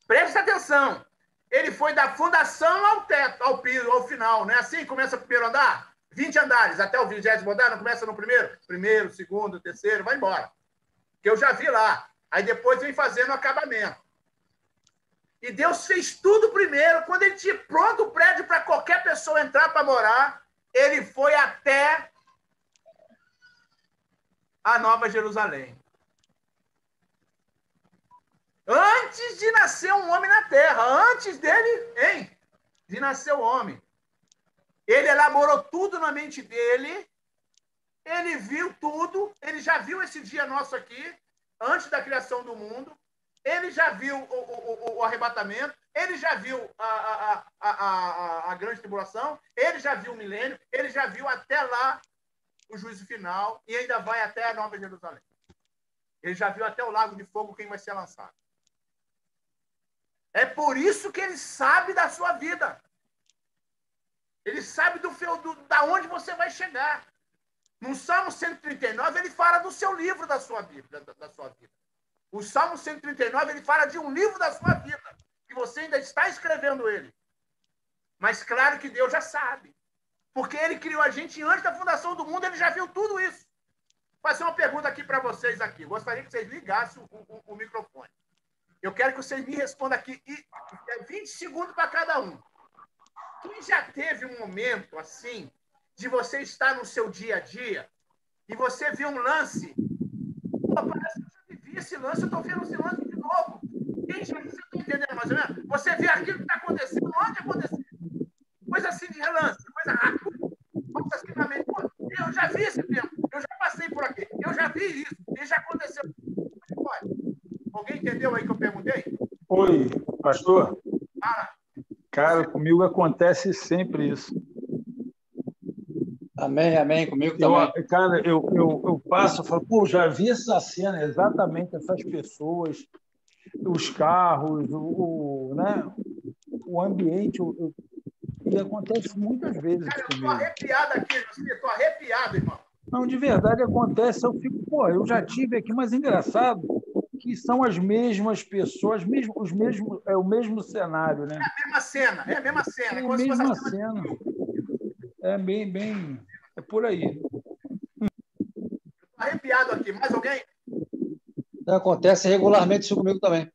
Preste atenção. Ele foi da fundação ao teto, ao piso, ao final. Não é assim? Começa o primeiro andar? 20 andares, até o 20º andar, não começa no primeiro? Primeiro, segundo, terceiro, vai embora. Que eu já vi lá. Aí depois vem fazendo o acabamento. E Deus fez tudo primeiro. Quando ele tinha pronto o prédio para qualquer pessoa entrar para morar, ele foi até a Nova Jerusalém. Antes de nascer um homem na terra, antes dele, hein? De nascer o homem. Ele elaborou tudo na mente dele, ele viu tudo, ele já viu esse dia nosso aqui, antes da criação do mundo, ele já viu o arrebatamento, ele já viu a grande tribulação, ele já viu o milênio, ele já viu até lá o juízo final e ainda vai até a Nova Jerusalém. Ele já viu até o lago de fogo quem vai ser lançado. É por isso que ele sabe da sua vida. Ele sabe da onde você vai chegar. No Salmo 139, ele fala do seu livro da sua vida. O Salmo 139, ele fala de um livro da sua vida, que você ainda está escrevendo ele. Mas claro que Deus já sabe. Porque ele criou a gente antes da fundação do mundo, ele já viu tudo isso. Vou fazer uma pergunta aqui para vocês aqui. Gostaria que vocês ligassem o microfone. Eu quero que vocês me respondam aqui. 20 segundos para cada um. Quem já teve um momento assim, de você estar no seu dia a dia, e você viu um lance? Pô, parece que eu já vivi esse lance, eu estou vendo esse lance de novo. Quem já, você está entendendo mais ou menos? Você vê aquilo que está acontecendo, onde aconteceu? Coisa assim de relance, coisa rápida. Coisa assim na mente. Pô, eu já vi esse tempo, eu já passei por aqui, eu já vi isso, e já aconteceu. Alguém entendeu aí que eu perguntei? Oi, pastor. Cara, comigo acontece sempre isso. Amém, amém. Comigo também. Cara, eu passo, eu falo, pô, já vi essa cena, exatamente essas pessoas, os carros, né, o ambiente, e acontece muitas vezes Cara, eu comigo. estou arrepiado aqui, José, estou arrepiado, irmão. Não, de verdade acontece, eu fico, pô, eu já tive aqui, mas engraçado que são as mesmas pessoas, é o mesmo cenário, né? É a mesma cena, é a mesma cena. É a mesma cena. É bem, é por aí. Arrepiado aqui. Mais alguém? Acontece regularmente isso comigo também.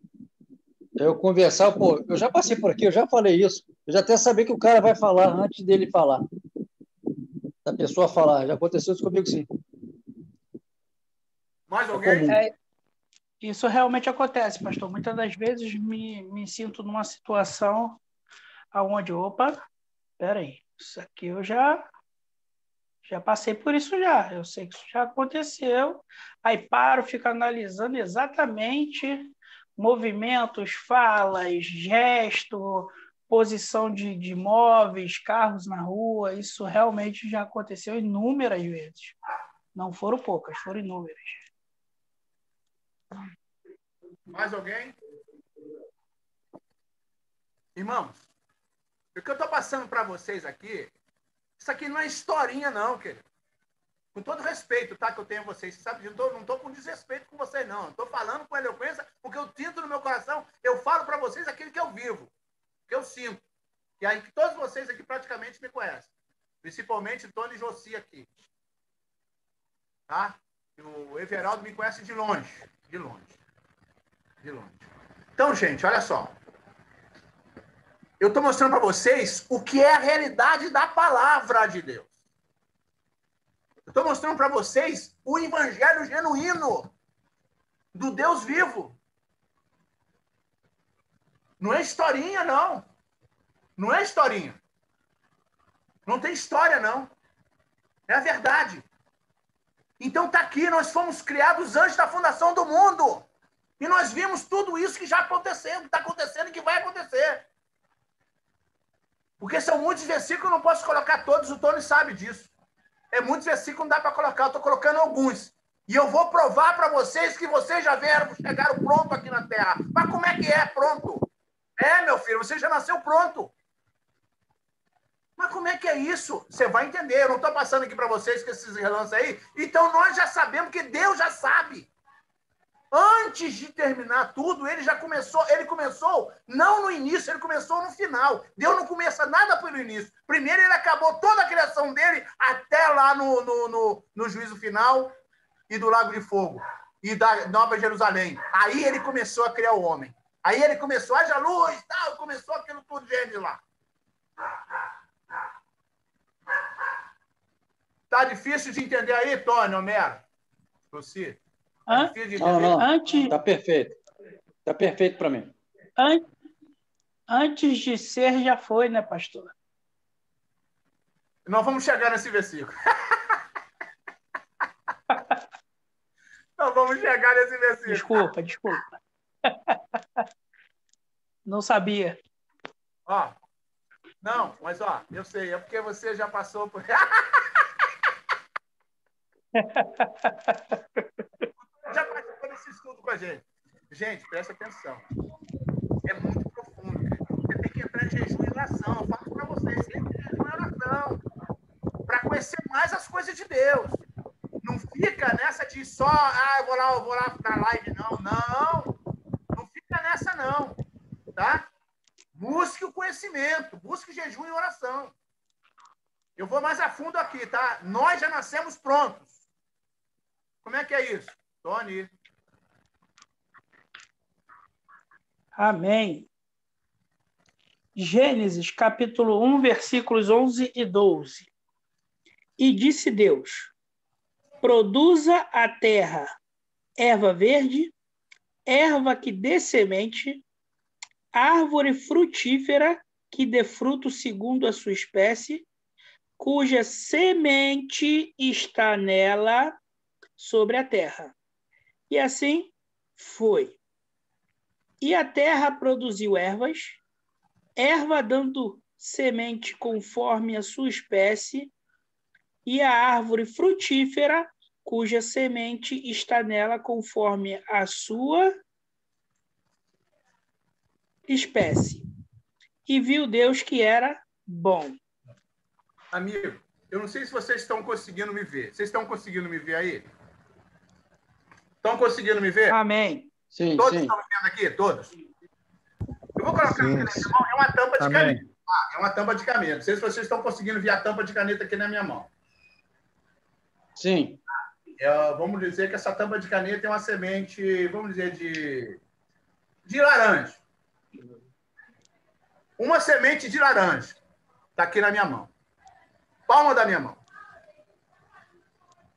Eu conversar, pô, eu já passei por aqui, eu já falei isso. Eu já até sabia que o cara vai falar antes dele falar. Da pessoa falar. Já aconteceu isso comigo, sim. Mais alguém? Isso realmente acontece, pastor. Muitas das vezes me sinto numa situação onde, opa, peraí, isso aqui eu já passei por isso já. Eu sei que isso já aconteceu. Aí paro, fico analisando exatamente movimentos, falas, gesto, posição de móveis, carros na rua. Isso realmente já aconteceu inúmeras vezes. Não foram poucas, foram inúmeras. Mais alguém? Irmãos, o que eu estou passando para vocês aqui, isso aqui não é historinha, não, querido. Com todo respeito, tá, que eu tenho a vocês. Você sabe disso, não estou com desrespeito com vocês, não. Estou falando com eloquência, porque eu sinto no meu coração, eu falo para vocês aquilo que eu vivo, que eu sinto. E aí que todos vocês aqui praticamente me conhecem. Principalmente Tony e Jossi aqui. Tá? E o Everaldo me conhece de longe. De longe. De longe. Então, gente, olha só. Eu estou mostrando para vocês o que é a realidade da palavra de Deus. Eu estou mostrando para vocês o evangelho genuíno do Deus vivo. Não é historinha, não. Não é historinha. Não tem história, não. É a verdade. Então está aqui, nós fomos criados antes da fundação do mundo. E nós vimos tudo isso que já aconteceu, que está acontecendo e que vai acontecer. Porque são muitos versículos, eu não posso colocar todos, o Tony sabe disso. É muitos versículos, não dá para colocar, eu estou colocando alguns. E eu vou provar para vocês que vocês já chegaram pronto aqui na Terra. Mas como é que é pronto? É, meu filho, você já nasceu pronto. Mas como é que é isso? Você vai entender. Eu não estou passando aqui para vocês com esses relances aí. Então nós já sabemos que Deus já sabe. Antes de terminar tudo, ele começou não no início, ele começou no final. Deus não começa nada pelo início. Primeiro ele acabou toda a criação dele até lá no juízo final e do Lago de Fogo e da Nova Jerusalém. Aí ele começou a criar o homem. Aí ele começou, haja luz, tal, começou aquilo tudo de lá. Tá difícil de entender aí, Tony, Homero? Você? Não. Antes... Tá perfeito. Tá perfeito para mim. Antes de ser, já foi, né, pastor? Nós vamos chegar nesse versículo. Nós vamos chegar nesse versículo. Desculpa. Não sabia. Ó, não, mas ó, eu sei, é porque você já passou por... Já participou desse estudo com a gente. Gente, presta atenção. É muito profundo. Você tem que entrar em jejum e oração. Eu falo para vocês, entre em jejum e oração. Para conhecer mais as coisas de Deus. Não fica nessa de só, eu vou lá na live, não. Não fica nessa, não. Tá? Busque o conhecimento. Busque jejum e oração. Eu vou mais a fundo aqui, tá? Nós já nascemos prontos. Como é que é isso? Tony. Amém. Gênesis, capítulo 1, versículos 11 e 12. E disse Deus, produza a terra erva verde, erva que dê semente, árvore frutífera que dê fruto segundo a sua espécie, cuja semente está nela sobre a terra. E assim foi. E a terra produziu ervas, erva dando semente conforme a sua espécie, e a árvore frutífera, cuja semente está nela conforme a sua espécie. E viu Deus que era bom. Amigo, eu não sei se vocês estão conseguindo me ver. Vocês estão conseguindo me ver aí? Estão conseguindo me ver? Amém. Sim, Todos sim. estão me vendo aqui? Todos? Eu vou colocar aqui na minha mão, é uma tampa de Amém. caneta. É uma tampa de caneta. Não sei se vocês estão conseguindo ver a tampa de caneta aqui na minha mão. Sim. Vamos dizer que essa tampa de caneta é uma semente, vamos dizer, de laranja. Uma semente de laranja. Está aqui na minha mão. Palma da minha mão.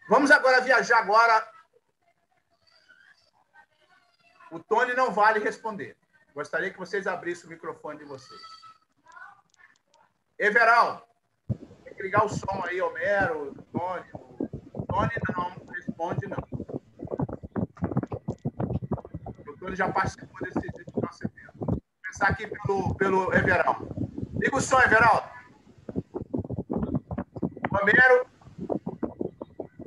Vamos agora viajar agora. O Tony não vale responder. Gostaria que vocês abrissem o microfone de vocês. Everaldo, tem que ligar o som aí, Homero, Tony. Tony não responde, não. O Tony já participou desse nosso evento. Vou começar aqui pelo Everaldo. Liga o som, Everaldo. Homero.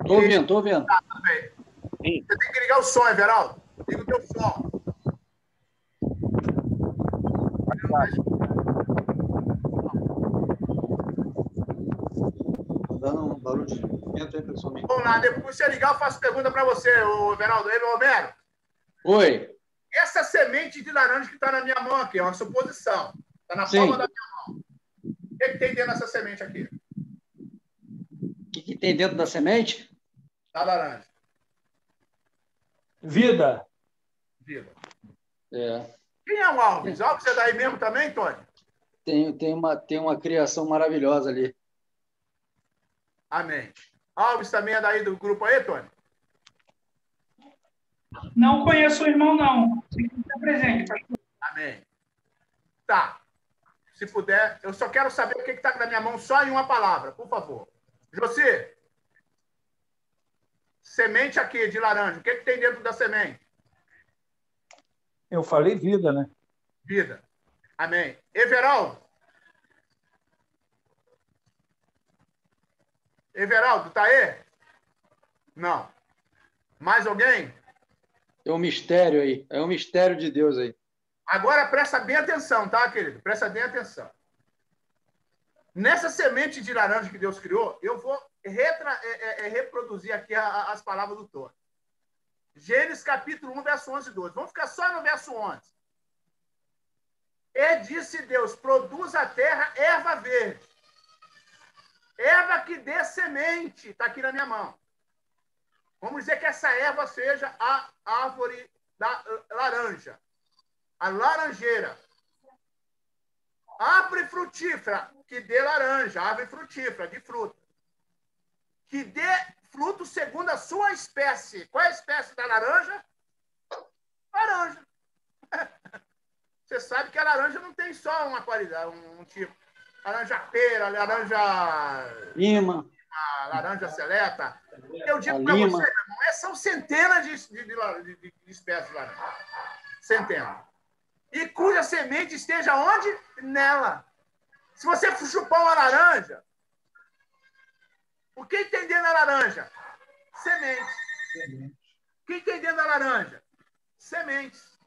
Tô ouvindo. Tá, tudo bem. Você tem que ligar o som, Everaldo. Liga o teu som. Tá dando um barulho de vento aí, pessoal. Vamos depois você ligar, eu faço pergunta para você, o Everaldo. Romero. Oi. Essa semente de laranja que está na minha mão aqui, é uma suposição. Está na palma da minha mão. O que tem dentro dessa semente aqui? O que tem dentro da semente? Da laranja. Vida. Vida. É. Quem é o Alves? Alves é daí mesmo também, Tony? Tem uma criação maravilhosa ali. Amém. Alves também é daí do grupo aí, Tony? Não conheço o irmão, não. Se quiser presente, pastor. Amém. Tá. Se puder, eu só quero saber o que está na minha mão, só em uma palavra, por favor. José, semente aqui de laranja, o que tem dentro da semente? Eu falei vida, né? Vida. Amém. Everaldo. Everaldo, tá aí? Não. Mais alguém? É um mistério aí. É um mistério de Deus aí. Agora presta bem atenção, tá, querido? Presta bem atenção. Nessa semente de laranja que Deus criou, eu vou reproduzir aqui as palavras do Tony. Gênesis capítulo 1, verso 11 e 12. Vamos ficar só no verso 11. E disse Deus, produz a terra erva verde. Erva que dê semente. Está aqui na minha mão. Vamos dizer que essa erva seja a árvore da laranja. A laranjeira. Árvore frutífera, que dê laranja. Árvore frutífera, de fruta. Que dê fruto segundo a sua espécie. Qual é a espécie da laranja? Laranja. Você sabe que a laranja não tem só uma qualidade, um tipo. Laranja pera, laranja... Lima. Laranja seleta. Eu digo para você, meu irmão, são centenas de espécies de laranja. Centenas. E cuja semente esteja onde? Nela. Se você chupar uma laranja, o que tem dentro da laranja? Sementes. O que tem dentro da laranja? Sementes.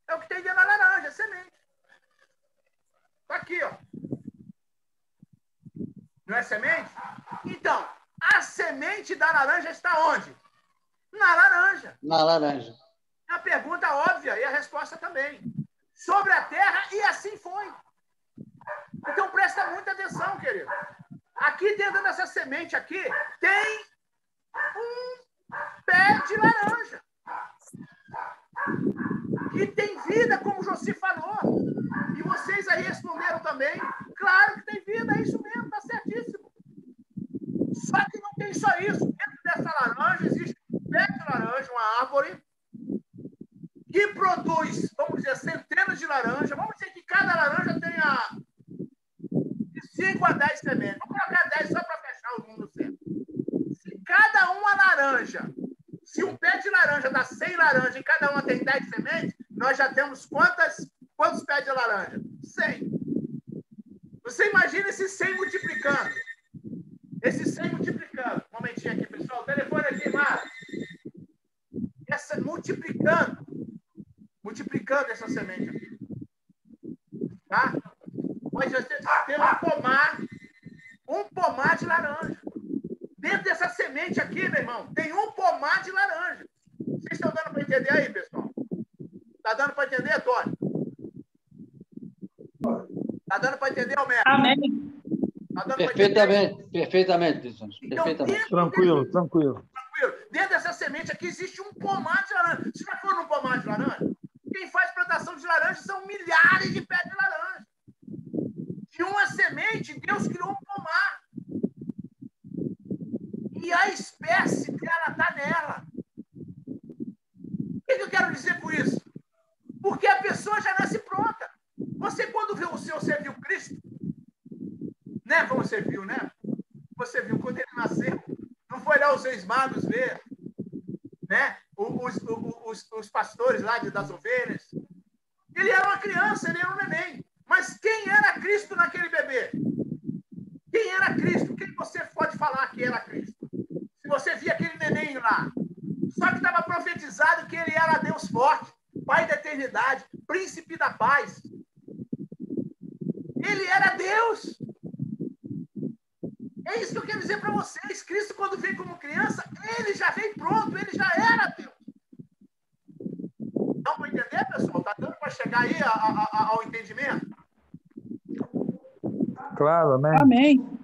É o que tem dentro da laranja, semente. Está aqui, ó. Não é semente? Então, a semente da laranja está onde? Na laranja. Na laranja. É a pergunta óbvia e a resposta também. Sobre a terra, e assim foi. Então, presta muita atenção, querido. Aqui dentro dessa semente aqui, tem um pé de laranja. Que tem vida, como o José falou. E vocês aí responderam também. Claro que tem vida, é isso mesmo, está certíssimo. Só que não tem só isso. Dentro dessa laranja existe um pé de laranja, uma árvore, que produz, vamos dizer, centenas de laranjas. Vamos dizer que cada laranja tenha de 5 a 10 sementes. Vamos colocar 10 só para fechar o mundo certo. Se cada uma laranja, se um pé de laranja dá 100 laranjas e cada uma tem 10 sementes, nós já temos quantos pés de laranja? 100. Você imagina esse 100 multiplicando. Esse 100 multiplicando. Um momentinho aqui, pessoal. O telefone aqui, Mara. Essa multiplicando essa semente aqui. Tá? Pode ter um pomar de laranja. Dentro dessa semente aqui, meu irmão, tem um pomar de laranja. Vocês estão dando para entender aí, pessoal? Está dando para entender, Tony? Está dando para entender, Almeida? Amém. Tá Perfeitamente, perfeitamente. Então, Perfeitamente. Tranquilo. Dentro dessa semente aqui existe um pomar de laranja. Se não for num pomar de laranja, quem faz plantação de laranja são milhares de pés de laranja. De uma semente, Deus criou um pomar. E a espécie dela está nela. O que eu quero dizer com isso? Porque a pessoa já nasce pronta. Você, quando viu o Senhor, você viu Cristo? Né? Como você viu, né? Você viu quando ele nasceu. Não foi lá os reis magos ver, né? Os pastores lá das ovelhas. Ele era uma criança, ele era um neném. Mas quem era Cristo naquele bebê? Quem era Cristo? Quem você pode falar que era Cristo? Se você via aquele neném lá. Só que estava profetizado que ele era Deus forte, Pai da eternidade, Príncipe da paz. Ele era Deus. É isso que eu quero dizer para vocês. Cristo, quando veio como criança, ele já veio pronto, ele já era Deus. Dá para entender, pessoal? Está dando para chegar aí ao entendimento? Claro, amém. Amém.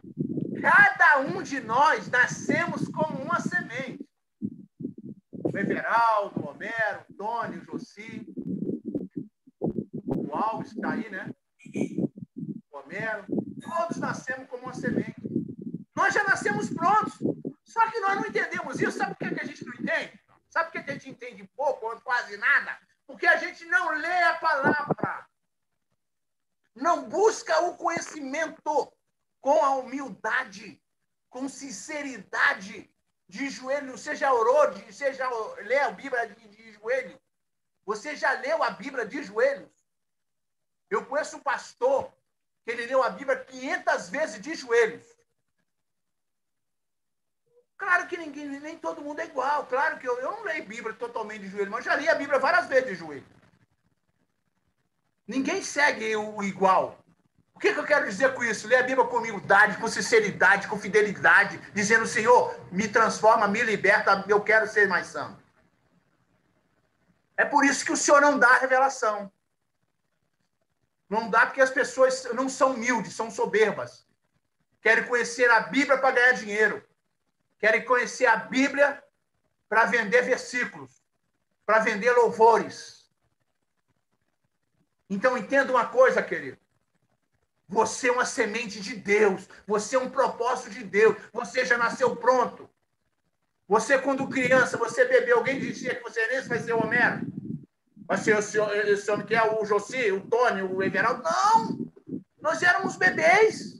Cada um de nós nascemos como uma semente. O Everaldo, o Homero, o Tony, o Jossi, o Alves, que está aí, né? O Homero. Todos nascemos como uma semente. Nós já nascemos prontos. Só que nós não entendemos isso. Sabe por que a gente não entende? Sabe por que a gente entende pouco ou quase nada? Porque a gente não lê a palavra. Não busca o conhecimento com a humildade, com sinceridade, de joelho. Você já orou, você já leu a Bíblia de joelho? Você já leu a Bíblia de joelhos? Eu conheço um pastor que ele leu a Bíblia 500 vezes de joelhos. Claro que nem todo mundo é igual. Claro que eu não leio Bíblia totalmente de joelho, mas já li a Bíblia várias vezes de joelho. Ninguém segue o igual. O que eu quero dizer com isso? Lê a Bíblia com humildade, com sinceridade, com fidelidade, dizendo, Senhor, me transforma, me liberta, eu quero ser mais santo. É por isso que o Senhor não dá a revelação. Não dá porque as pessoas não são humildes, são soberbas. Querem conhecer a Bíblia para ganhar dinheiro. Querem conhecer a Bíblia para vender versículos, para vender louvores. Então, entenda uma coisa, querido. Você é uma semente de Deus. Você é um propósito de Deus. Você já nasceu pronto. Você, quando criança, você bebeu, alguém dizia que você nem vai ser o Homero? Vai ser esse homem que é o Jossi, o Tony, o Everaldo? Não! Nós éramos bebês.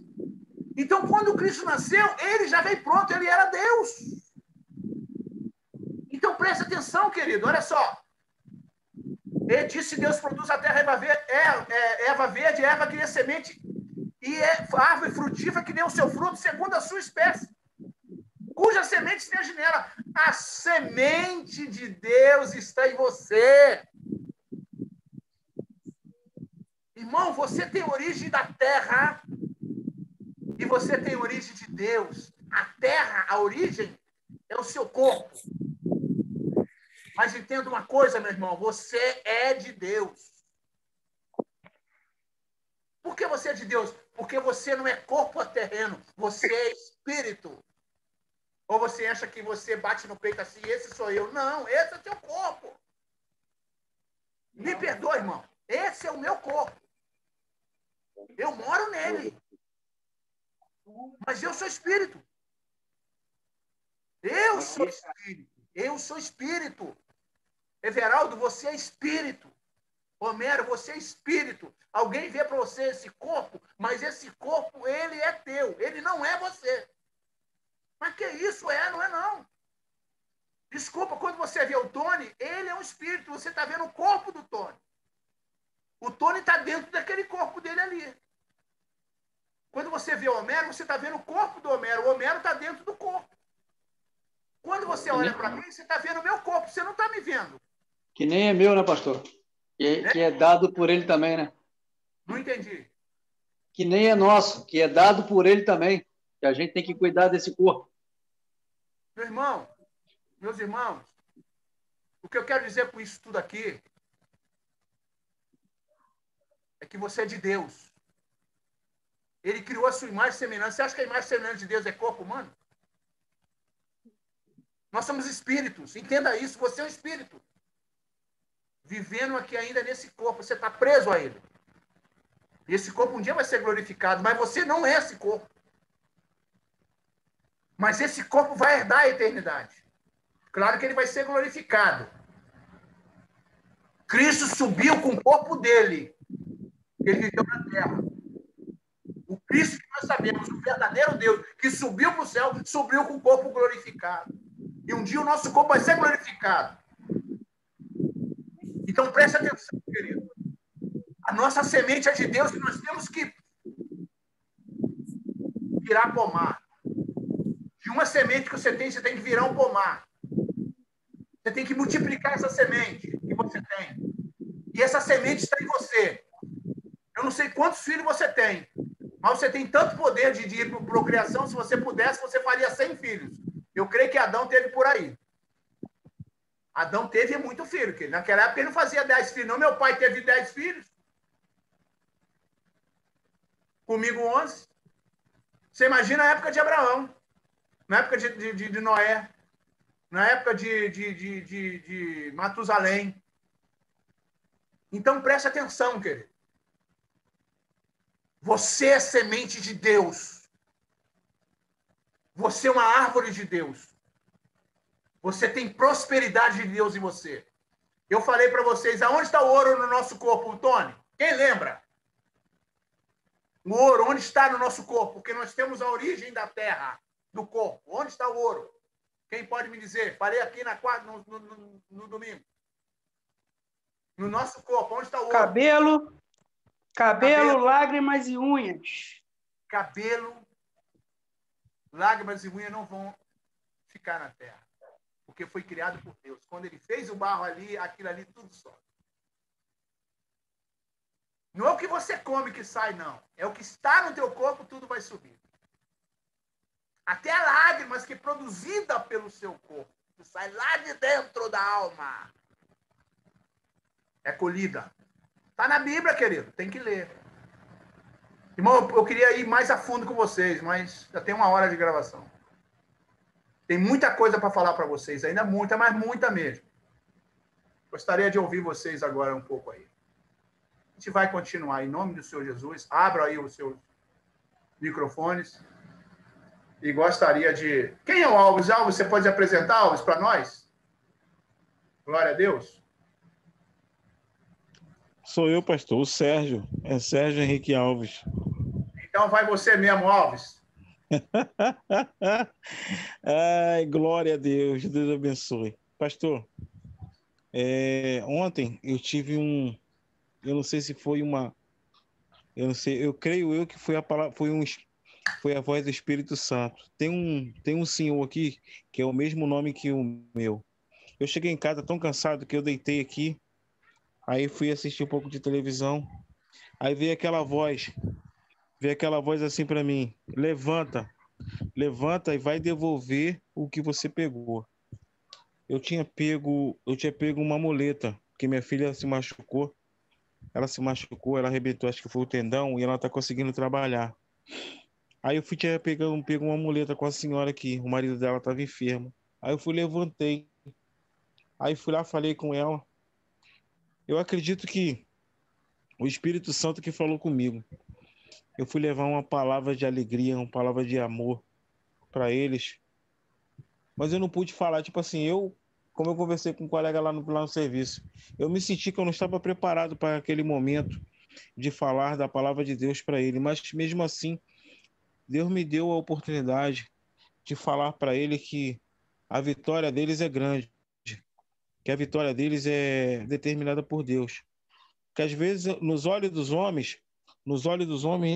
Então, quando Cristo nasceu, ele já veio pronto, ele era Deus. Então, preste atenção, querido, olha só. Ele disse que Deus produz a terra erva verde, erva que dê semente, e árvore frutífera que dê o seu fruto segundo a sua espécie, cuja semente esteja nela. A semente de Deus está em você. Irmão, você tem origem da terra e você tem origem de Deus. A terra, a origem, é o seu corpo. Mas entenda uma coisa, meu irmão, você é de Deus. Por que você é de Deus? Porque você não é corpo terreno, você é espírito. Ou você acha que você bate no peito assim, esse sou eu. Não, esse é o teu corpo. Me perdoa, irmão. Esse é o meu corpo. Eu moro nele. Mas eu sou espírito. Eu sou espírito. Eu sou espírito. Everaldo, você é espírito. Homero, você é espírito. Alguém vê para você esse corpo, mas esse corpo, ele é teu. Ele não é você. Mas que isso é? Não é não. Desculpa, quando você vê o Tony, ele é um espírito. Você está vendo o corpo do Tony. O Tony está dentro daquele corpo dele ali. Quando você vê o Homero, você está vendo o corpo do Homero. O Homero está dentro do corpo. Quando você olha para mim, você está vendo o meu corpo. Você não está me vendo. Que nem é meu, né, pastor? Que é dado por ele também, né? Não entendi. Que nem é nosso, que é dado por ele também. Que a gente tem que cuidar desse corpo. Meu irmão, meus irmãos, o que eu quero dizer com isso tudo aqui é que você é de Deus. Ele criou a sua imagem e semelhança. Você acha que a imagem e semelhança de Deus é corpo humano? Nós somos espíritos. Entenda isso. Você é um espírito. Vivendo aqui ainda nesse corpo. Você está preso a ele. E esse corpo um dia vai ser glorificado. Mas você não é esse corpo. Mas esse corpo vai herdar a eternidade. Claro que ele vai ser glorificado. Cristo subiu com o corpo dele. Ele viveu na terra. O Cristo que nós sabemos, o verdadeiro Deus, que subiu para o céu, subiu com o corpo glorificado. E um dia o nosso corpo vai ser glorificado. Então preste atenção, querido. A nossa semente é de Deus e nós temos que virar pomar. De uma semente que você tem que virar um pomar. Você tem que multiplicar essa semente que você tem. E essa semente está em você. Eu não sei quantos filhos você tem, Mas você tem tanto poder de ir para procriação, se você pudesse, você faria 100 filhos. Eu creio que Adão teve por aí. Adão teve muito filho, que naquela época ele não fazia 10 filhos, não. Meu pai teve 10 filhos. Comigo 11. Você imagina a época de Abraão, na época de Noé, na época de Matusalém. Então, preste atenção, querido. Você é semente de Deus. Você é uma árvore de Deus. Você tem prosperidade de Deus em você. Eu falei para vocês, aonde está o ouro no nosso corpo, Tony? Quem lembra? O ouro, onde está no nosso corpo? Porque nós temos a origem da terra, do corpo. Onde está o ouro? Quem pode me dizer? Falei aqui no domingo. No nosso corpo, onde está o ouro? Cabelo, lágrimas e unhas. Cabelo, lágrimas e unhas não vão ficar na terra. Porque foi criado por Deus. Quando ele fez o barro ali, aquilo ali tudo sobe. Não é o que você come que sai, não. É o que está no teu corpo, tudo vai subir. Até a lágrimas que é produzida pelo seu corpo, que sai lá de dentro da alma, é colhida. Está na Bíblia, querido. Tem que ler. Irmão, eu queria ir mais a fundo com vocês, mas já tem 1 hora de gravação. Tem muita coisa para falar para vocês, ainda muita, mas muita mesmo. Gostaria de ouvir vocês agora um pouco aí. A gente vai continuar em nome do Senhor Jesus. Abra aí os seus microfones. E gostaria de... Quem é o Alves? Alves, você pode apresentar, Alves, para nós? Glória a Deus. Sou eu, pastor, o Sérgio. É Sérgio Henrique Alves. Então vai você mesmo, Alves. Ai, glória a Deus. Deus abençoe. Pastor, ontem eu tive eu não sei se foi eu não sei, eu creio que foi a palavra, foi a voz do Espírito Santo. Tem um senhor aqui que é o mesmo nome que o meu. Eu cheguei em casa tão cansado que eu deitei aqui, aí fui assistir um pouco de televisão, aí veio aquela voz assim para mim: levanta e vai devolver o que você pegou. Eu tinha pego uma muleta, porque minha filha se machucou. Ela arrebentou, acho que foi o tendão, e ela tá conseguindo trabalhar. Aí eu pego uma muleta com a senhora aqui, o marido dela estava enfermo. Aí eu levantei. Aí fui lá, falei com ela. Eu acredito que o Espírito Santo que falou comigo. Eu fui levar uma palavra de alegria, uma palavra de amor para eles. Mas eu não pude falar, tipo assim, como eu conversei com um colega lá no serviço, eu me senti que eu não estava preparado para aquele momento de falar da palavra de Deus para ele. Mas mesmo assim, Deus me deu a oportunidade de falar para ele que a vitória deles é grande, que a vitória deles é determinada por Deus. Que às vezes, nos olhos dos homens,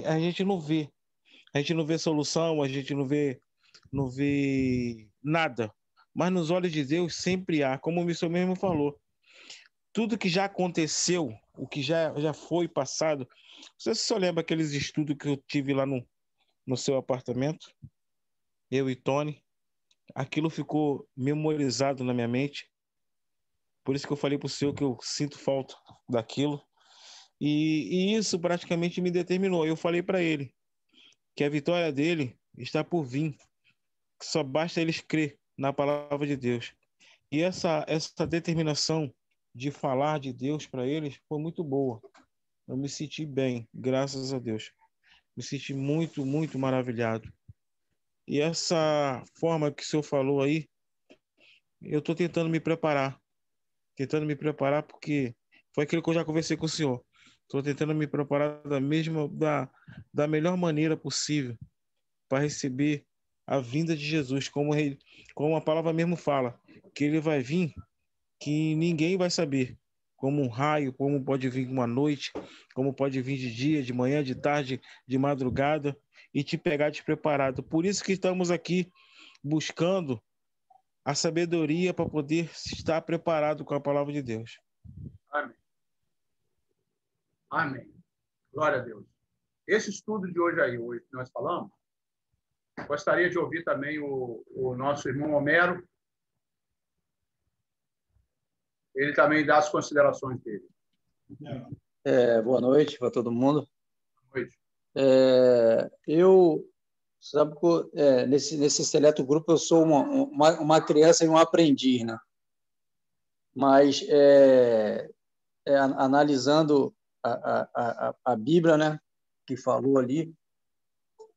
a gente não vê. A gente não vê solução, a gente não vê nada. Mas nos olhos de Deus sempre há, como o senhor mesmo falou. Tudo que já aconteceu, o que já foi passado. Você só lembra aqueles estudos que eu tive lá no seu apartamento? Eu e Tony. Aquilo ficou memorizado na minha mente. Por isso que eu falei para o senhor que eu sinto falta daquilo. E isso praticamente me determinou. Eu falei para ele que a vitória dele está por vir. Que só basta eles crer na palavra de Deus. E essa determinação de falar de Deus para eles foi muito boa. Eu me senti bem, graças a Deus. Me senti muito, muito maravilhado. E essa forma que o senhor falou aí, eu estou tentando me preparar porque foi aquilo que eu já conversei com o senhor. Estou tentando me preparar da melhor maneira possível para receber a vinda de Jesus, como a palavra mesmo fala, que ele vai vir, que ninguém vai saber, como um raio, como pode vir uma noite, como pode vir de dia, de manhã, de tarde, de madrugada, e te pegar despreparado. Por isso que estamos aqui buscando a sabedoria para poder estar preparado com a palavra de Deus. Amém. Amém. Glória a Deus. esse estudo de hoje aí, hoje que nós falamos, gostaria de ouvir também o nosso irmão Homero. Ele também dá as considerações dele. Boa noite para todo mundo. Boa noite. Eu, sabe que nesse seleto grupo eu sou uma criança e um aprendiz, né? Mas analisando a Bíblia, né, que falou ali,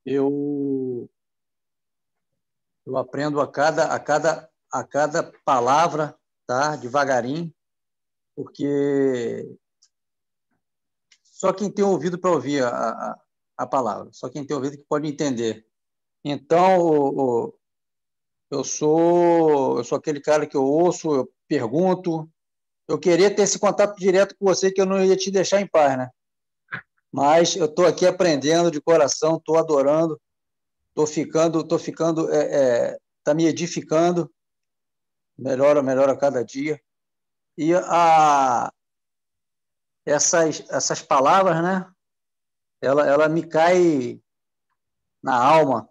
eu aprendo a cada palavra, tá? Devagarinho, porque só quem tem ouvido para ouvir a palavra, só quem tem ouvido que pode entender. Então, eu sou aquele cara que eu ouço, eu pergunto. Eu queria ter esse contato direto com você, que eu não ia te deixar em paz, né? Mas eu estou aqui aprendendo de coração, estou adorando, está me edificando, melhora a cada dia. E essas palavras, né? Ela me cai na alma.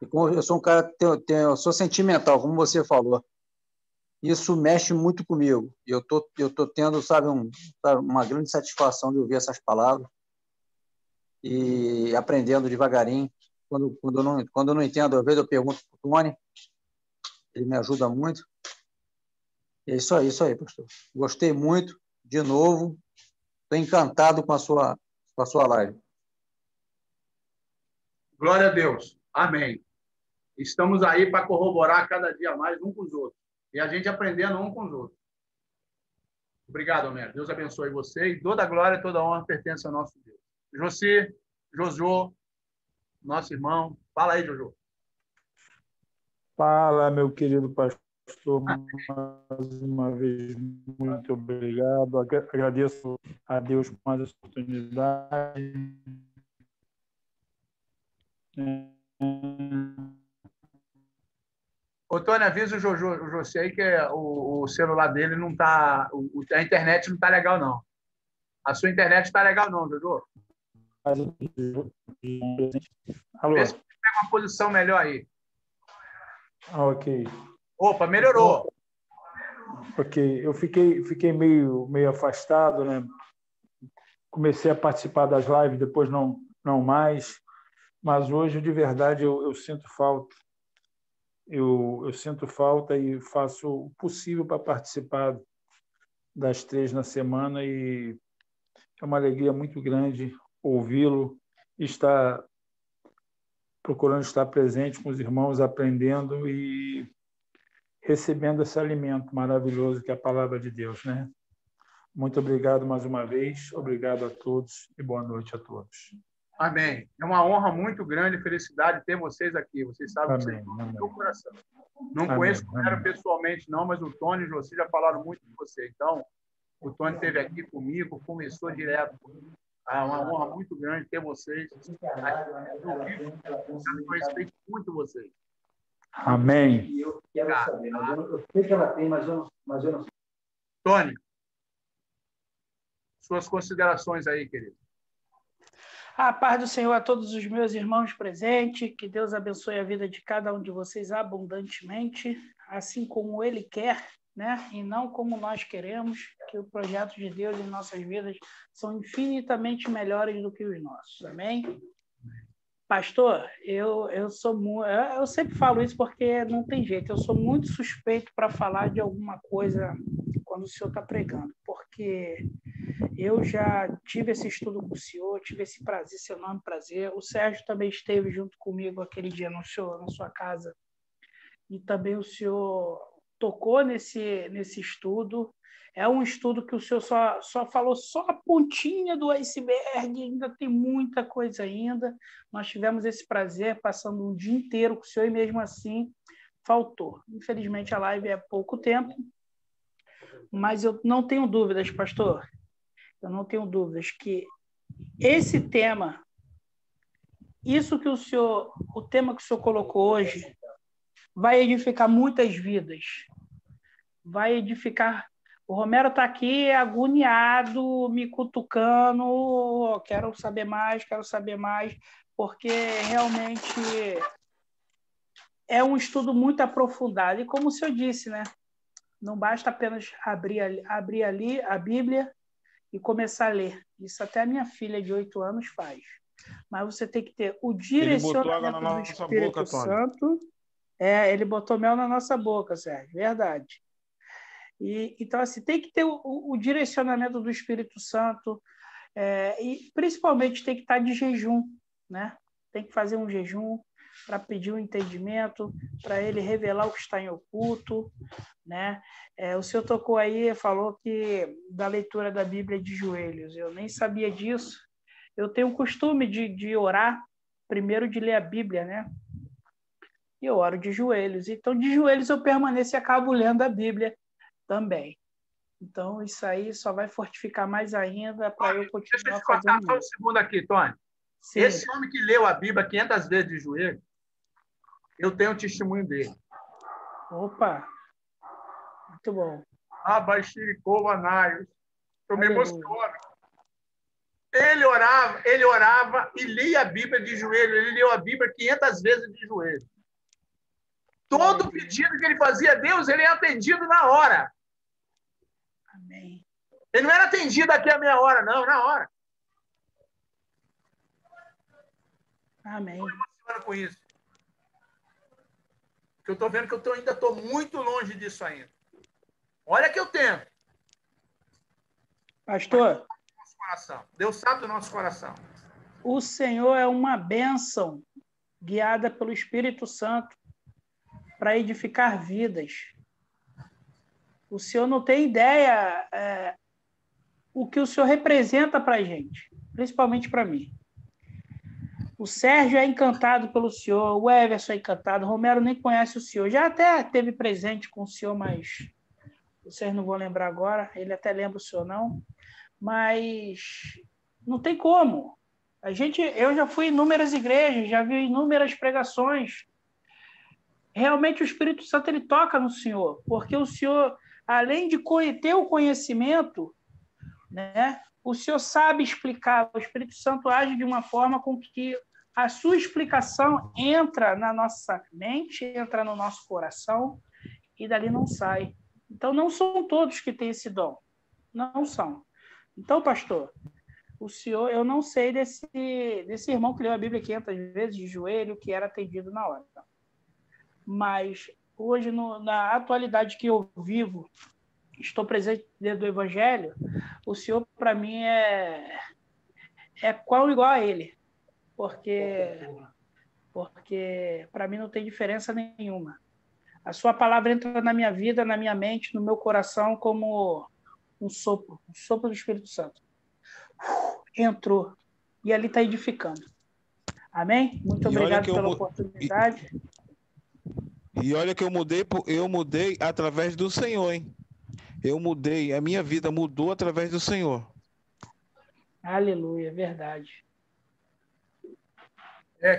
E como eu sou um cara, eu sou sentimental, como você falou. Isso mexe muito comigo. E eu tô tendo, sabe, uma grande satisfação de ouvir essas palavras e aprendendo devagarinho. Quando eu não entendo, às vezes eu pergunto para o Tony, ele me ajuda muito. É isso aí, pastor. Gostei muito, de novo. Estou encantado com a sua live. Glória a Deus. Amém. Estamos aí para corroborar cada dia mais um com os outros. E a gente aprendendo um com os outros. Obrigado, Homero. Deus abençoe você. E toda a glória e toda a honra pertence ao nosso Deus. José, Jojo, nosso irmão. Fala aí, Jojo. Fala, meu querido pastor. Mais uma vez, muito obrigado. Agradeço a Deus por mais essa oportunidade. Ô, Tony, avisa o José aí que o celular dele não tá... A internet não tá legal, não. A sua internet tá legal, não, Jojo. Alô? Vê se pega uma posição melhor aí. Ok. Opa, melhorou. Ok. Eu fiquei meio afastado, né? Comecei a participar das lives, depois não mais. Mas hoje, de verdade, eu sinto falta. Eu sinto falta e faço o possível para participar das 3 na semana, e é uma alegria muito grande ouvi-lo, procurando estar presente com os irmãos, aprendendo e recebendo esse alimento maravilhoso que é a palavra de Deus, né? Muito obrigado mais uma vez, obrigado a todos e boa noite a todos. Amém. É uma honra muito grande e felicidade ter vocês aqui. Vocês sabem que Amém, vocês estão no amém. meu coração. Não Amém, conheço o Homero amém. pessoalmente, não, mas o Tony e o José já falaram muito de você. Então, o Tony esteve aqui comigo, começou direto. É uma honra muito grande ter vocês. Eu respeito muito vocês. Amém. Eu quero saber, eu sei que ela tem, mas eu não sei. Tony, suas considerações aí, querido. A paz do Senhor a todos os meus irmãos presentes, que Deus abençoe a vida de cada um de vocês abundantemente, assim como Ele quer, né? E não como nós queremos, que o projeto de Deus em nossas vidas são infinitamente melhores do que os nossos. Amém? Pastor, eu sempre falo isso porque não tem jeito, eu sou muito suspeito para falar de alguma coisa quando o senhor está pregando, porque eu já tive esse estudo com o senhor, tive esse prazer, seu enorme prazer. O Sérgio também esteve junto comigo aquele dia na sua casa, e também o senhor tocou nesse estudo. É um estudo que o senhor só falou só a pontinha do iceberg, ainda tem muita coisa ainda. Nós tivemos esse prazer passando um dia inteiro com o senhor e mesmo assim faltou. Infelizmente a live é pouco tempo, mas eu não tenho dúvidas, pastor. Eu não tenho dúvidas que esse tema, o tema que o senhor colocou hoje, vai edificar muitas vidas, vai edificar O Romero está aqui agoniado, me cutucando, quero saber mais, porque realmente é um estudo muito aprofundado. E como o senhor disse, né? Não basta apenas abrir ali a Bíblia e começar a ler. Isso até a minha filha de 8 anos faz. Mas você tem que ter o direcionamento do Espírito Santo. Ele botou mel na nossa boca, Sérgio, verdade. Então, assim, tem que ter o direcionamento do Espírito Santo, e principalmente tem que estar de jejum, né? Tem que fazer um jejum para pedir um entendimento, para ele revelar o que está em oculto, né? O senhor tocou aí, falou que da leitura da Bíblia de joelhos. Eu nem sabia disso. Eu tenho o costume de orar, primeiro de ler a Bíblia, né? E eu oro de joelhos. Então, de joelhos eu permaneço e acabo lendo a Bíblia também. Então, isso aí só vai fortificar mais ainda para eu continuar fazendo. Deixa eu te cortar só um segundo aqui, Tony. Sim. Esse homem que leu a Bíblia 500 vezes de joelho, eu tenho o testemunho dele. Opa! Muito bom. Eu me emociono. Ele orava e lia a Bíblia de joelho. Ele leu a Bíblia 500 vezes de joelho. Todo pedido que ele fazia a Deus, ele é atendido na hora. Amém. Ele não era atendido daqui a meia hora, não, na hora. Amém. Estou emocionando com isso. Porque eu estou vendo que eu ainda estou muito longe disso ainda. Olha que eu tento. Pastor. Deus sabe do nosso coração. O Senhor é uma bênção guiada pelo Espírito Santo para edificar vidas. O Senhor não tem ideia o que o Senhor representa para a gente, principalmente para mim. O Sérgio é encantado pelo Senhor, o Everson é encantado, o Romero nem conhece o Senhor. Já até teve presente com o Senhor, mas vocês não vão lembrar agora. Ele até lembra o Senhor, não. Mas não tem como. Eu já fui em inúmeras igrejas, já vi inúmeras pregações. Realmente o Espírito Santo ele toca no Senhor, porque o Senhor, além de ter o conhecimento, né, o Senhor sabe explicar. O Espírito Santo age de uma forma com que a sua explicação entra na nossa mente, entra no nosso coração e dali não sai. Então, não são todos que têm esse dom. Não são. Então, pastor, o senhor, eu não sei desse irmão que leu a Bíblia 500 vezes de joelho, que era atendido na hora. Mas hoje, na atualidade que eu vivo, estou presente dentro do Evangelho, o senhor, para mim, é igual a ele. Porque para mim não tem diferença nenhuma. A sua palavra entra na minha vida, na minha mente, no meu coração, como um sopro do Espírito Santo. Entrou. E ali está edificando. Amém? Muito obrigado pela oportunidade. E olha que eu mudei através do Senhor, hein? Eu mudei, a minha vida mudou através do Senhor. Aleluia, verdade.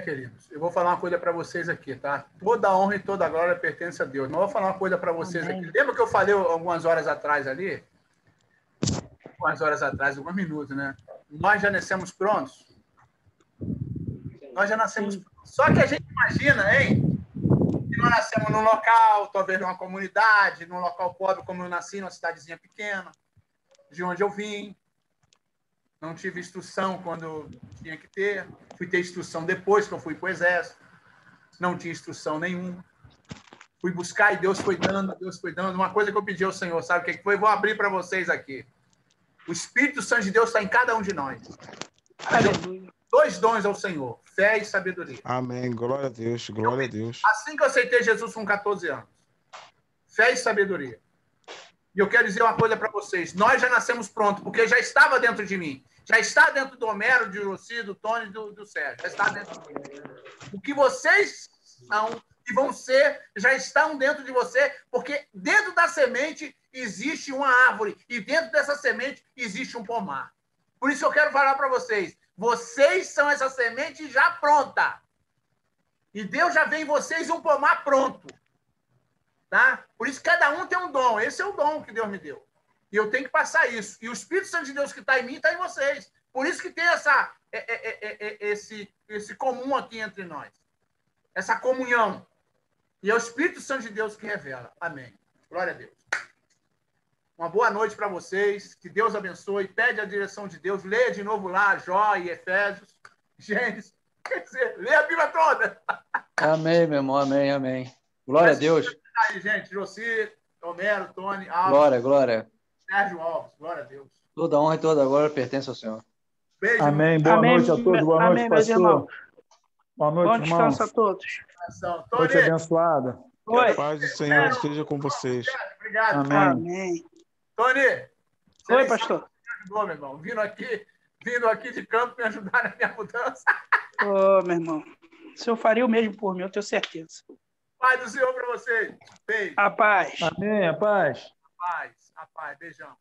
Queridos, eu vou falar uma coisa para vocês aqui, tá? Toda a honra e toda a glória pertence a Deus. Mas eu vou falar uma coisa para vocês aqui. Lembra que eu falei algumas horas atrás ali? Alguns minutos, né? Nós já nascemos prontos? Nós já nascemos prontos. Só que a gente imagina, hein? Que nós nascemos num local, talvez numa comunidade, num local pobre, como eu nasci, numa cidadezinha pequena, de onde eu vim. Não tive instrução quando tinha que ter. Fui ter instrução depois que eu fui para o exército. Não tinha instrução nenhuma. Fui buscar e Deus foi dando. Uma coisa que eu pedi ao Senhor, sabe o que foi? Vou abrir para vocês aqui. O Espírito Santo de Deus está em cada um de nós. Dois dons ao Senhor, fé e sabedoria. Amém. Glória a Deus, glória a Deus. Assim que eu aceitei Jesus com 14 anos. Fé e sabedoria. E eu quero dizer uma coisa para vocês. Nós já nascemos prontos, porque já estava dentro de mim. Já está dentro do Homero, do Jossi, do Tony, do Sérgio. Já está dentro de mim. O que vocês são e vão ser, já estão dentro de você, porque dentro da semente existe uma árvore e dentro dessa semente existe um pomar. Por isso eu quero falar para vocês. Vocês são essa semente já pronta. E Deus já vê em vocês um pomar pronto. Tá? Por isso cada um tem um dom. Esse é o dom que Deus me deu. E eu tenho que passar isso. E o Espírito Santo de Deus que está em mim está em vocês. Por isso que tem esse comum aqui entre nós. Essa comunhão. E é o Espírito Santo de Deus que revela. Amém. Glória a Deus. Uma boa noite para vocês. Que Deus abençoe. Pede a direção de Deus. Leia de novo lá, Jó e Efésios. Gênesis. Quer dizer, lê a Bíblia toda. Amém, meu irmão. Amém, amém. Glória a Deus. Aí, gente. Josi, Homero, Tony, Alves. Glória, glória. Sérgio Alves. Glória a Deus. Toda honra e toda glória pertence ao Senhor. Beijo. Amém. Boa noite a todos. Boa noite, pastor. Boa noite, Bom irmãos. descanso a todos. Noite abençoada. Oi. Que a paz do Senhor esteja com vocês. Obrigado. Amém. Amém. Tony. Oi, pastor. Me ajudou, meu irmão. Vindo aqui de campo me ajudar na minha mudança. Ô, meu irmão. O senhor faria o mesmo por mim, eu tenho certeza. Paz do Senhor para vocês. Beijo. A paz. Amém. A paz. A paz. A paz. Beijão.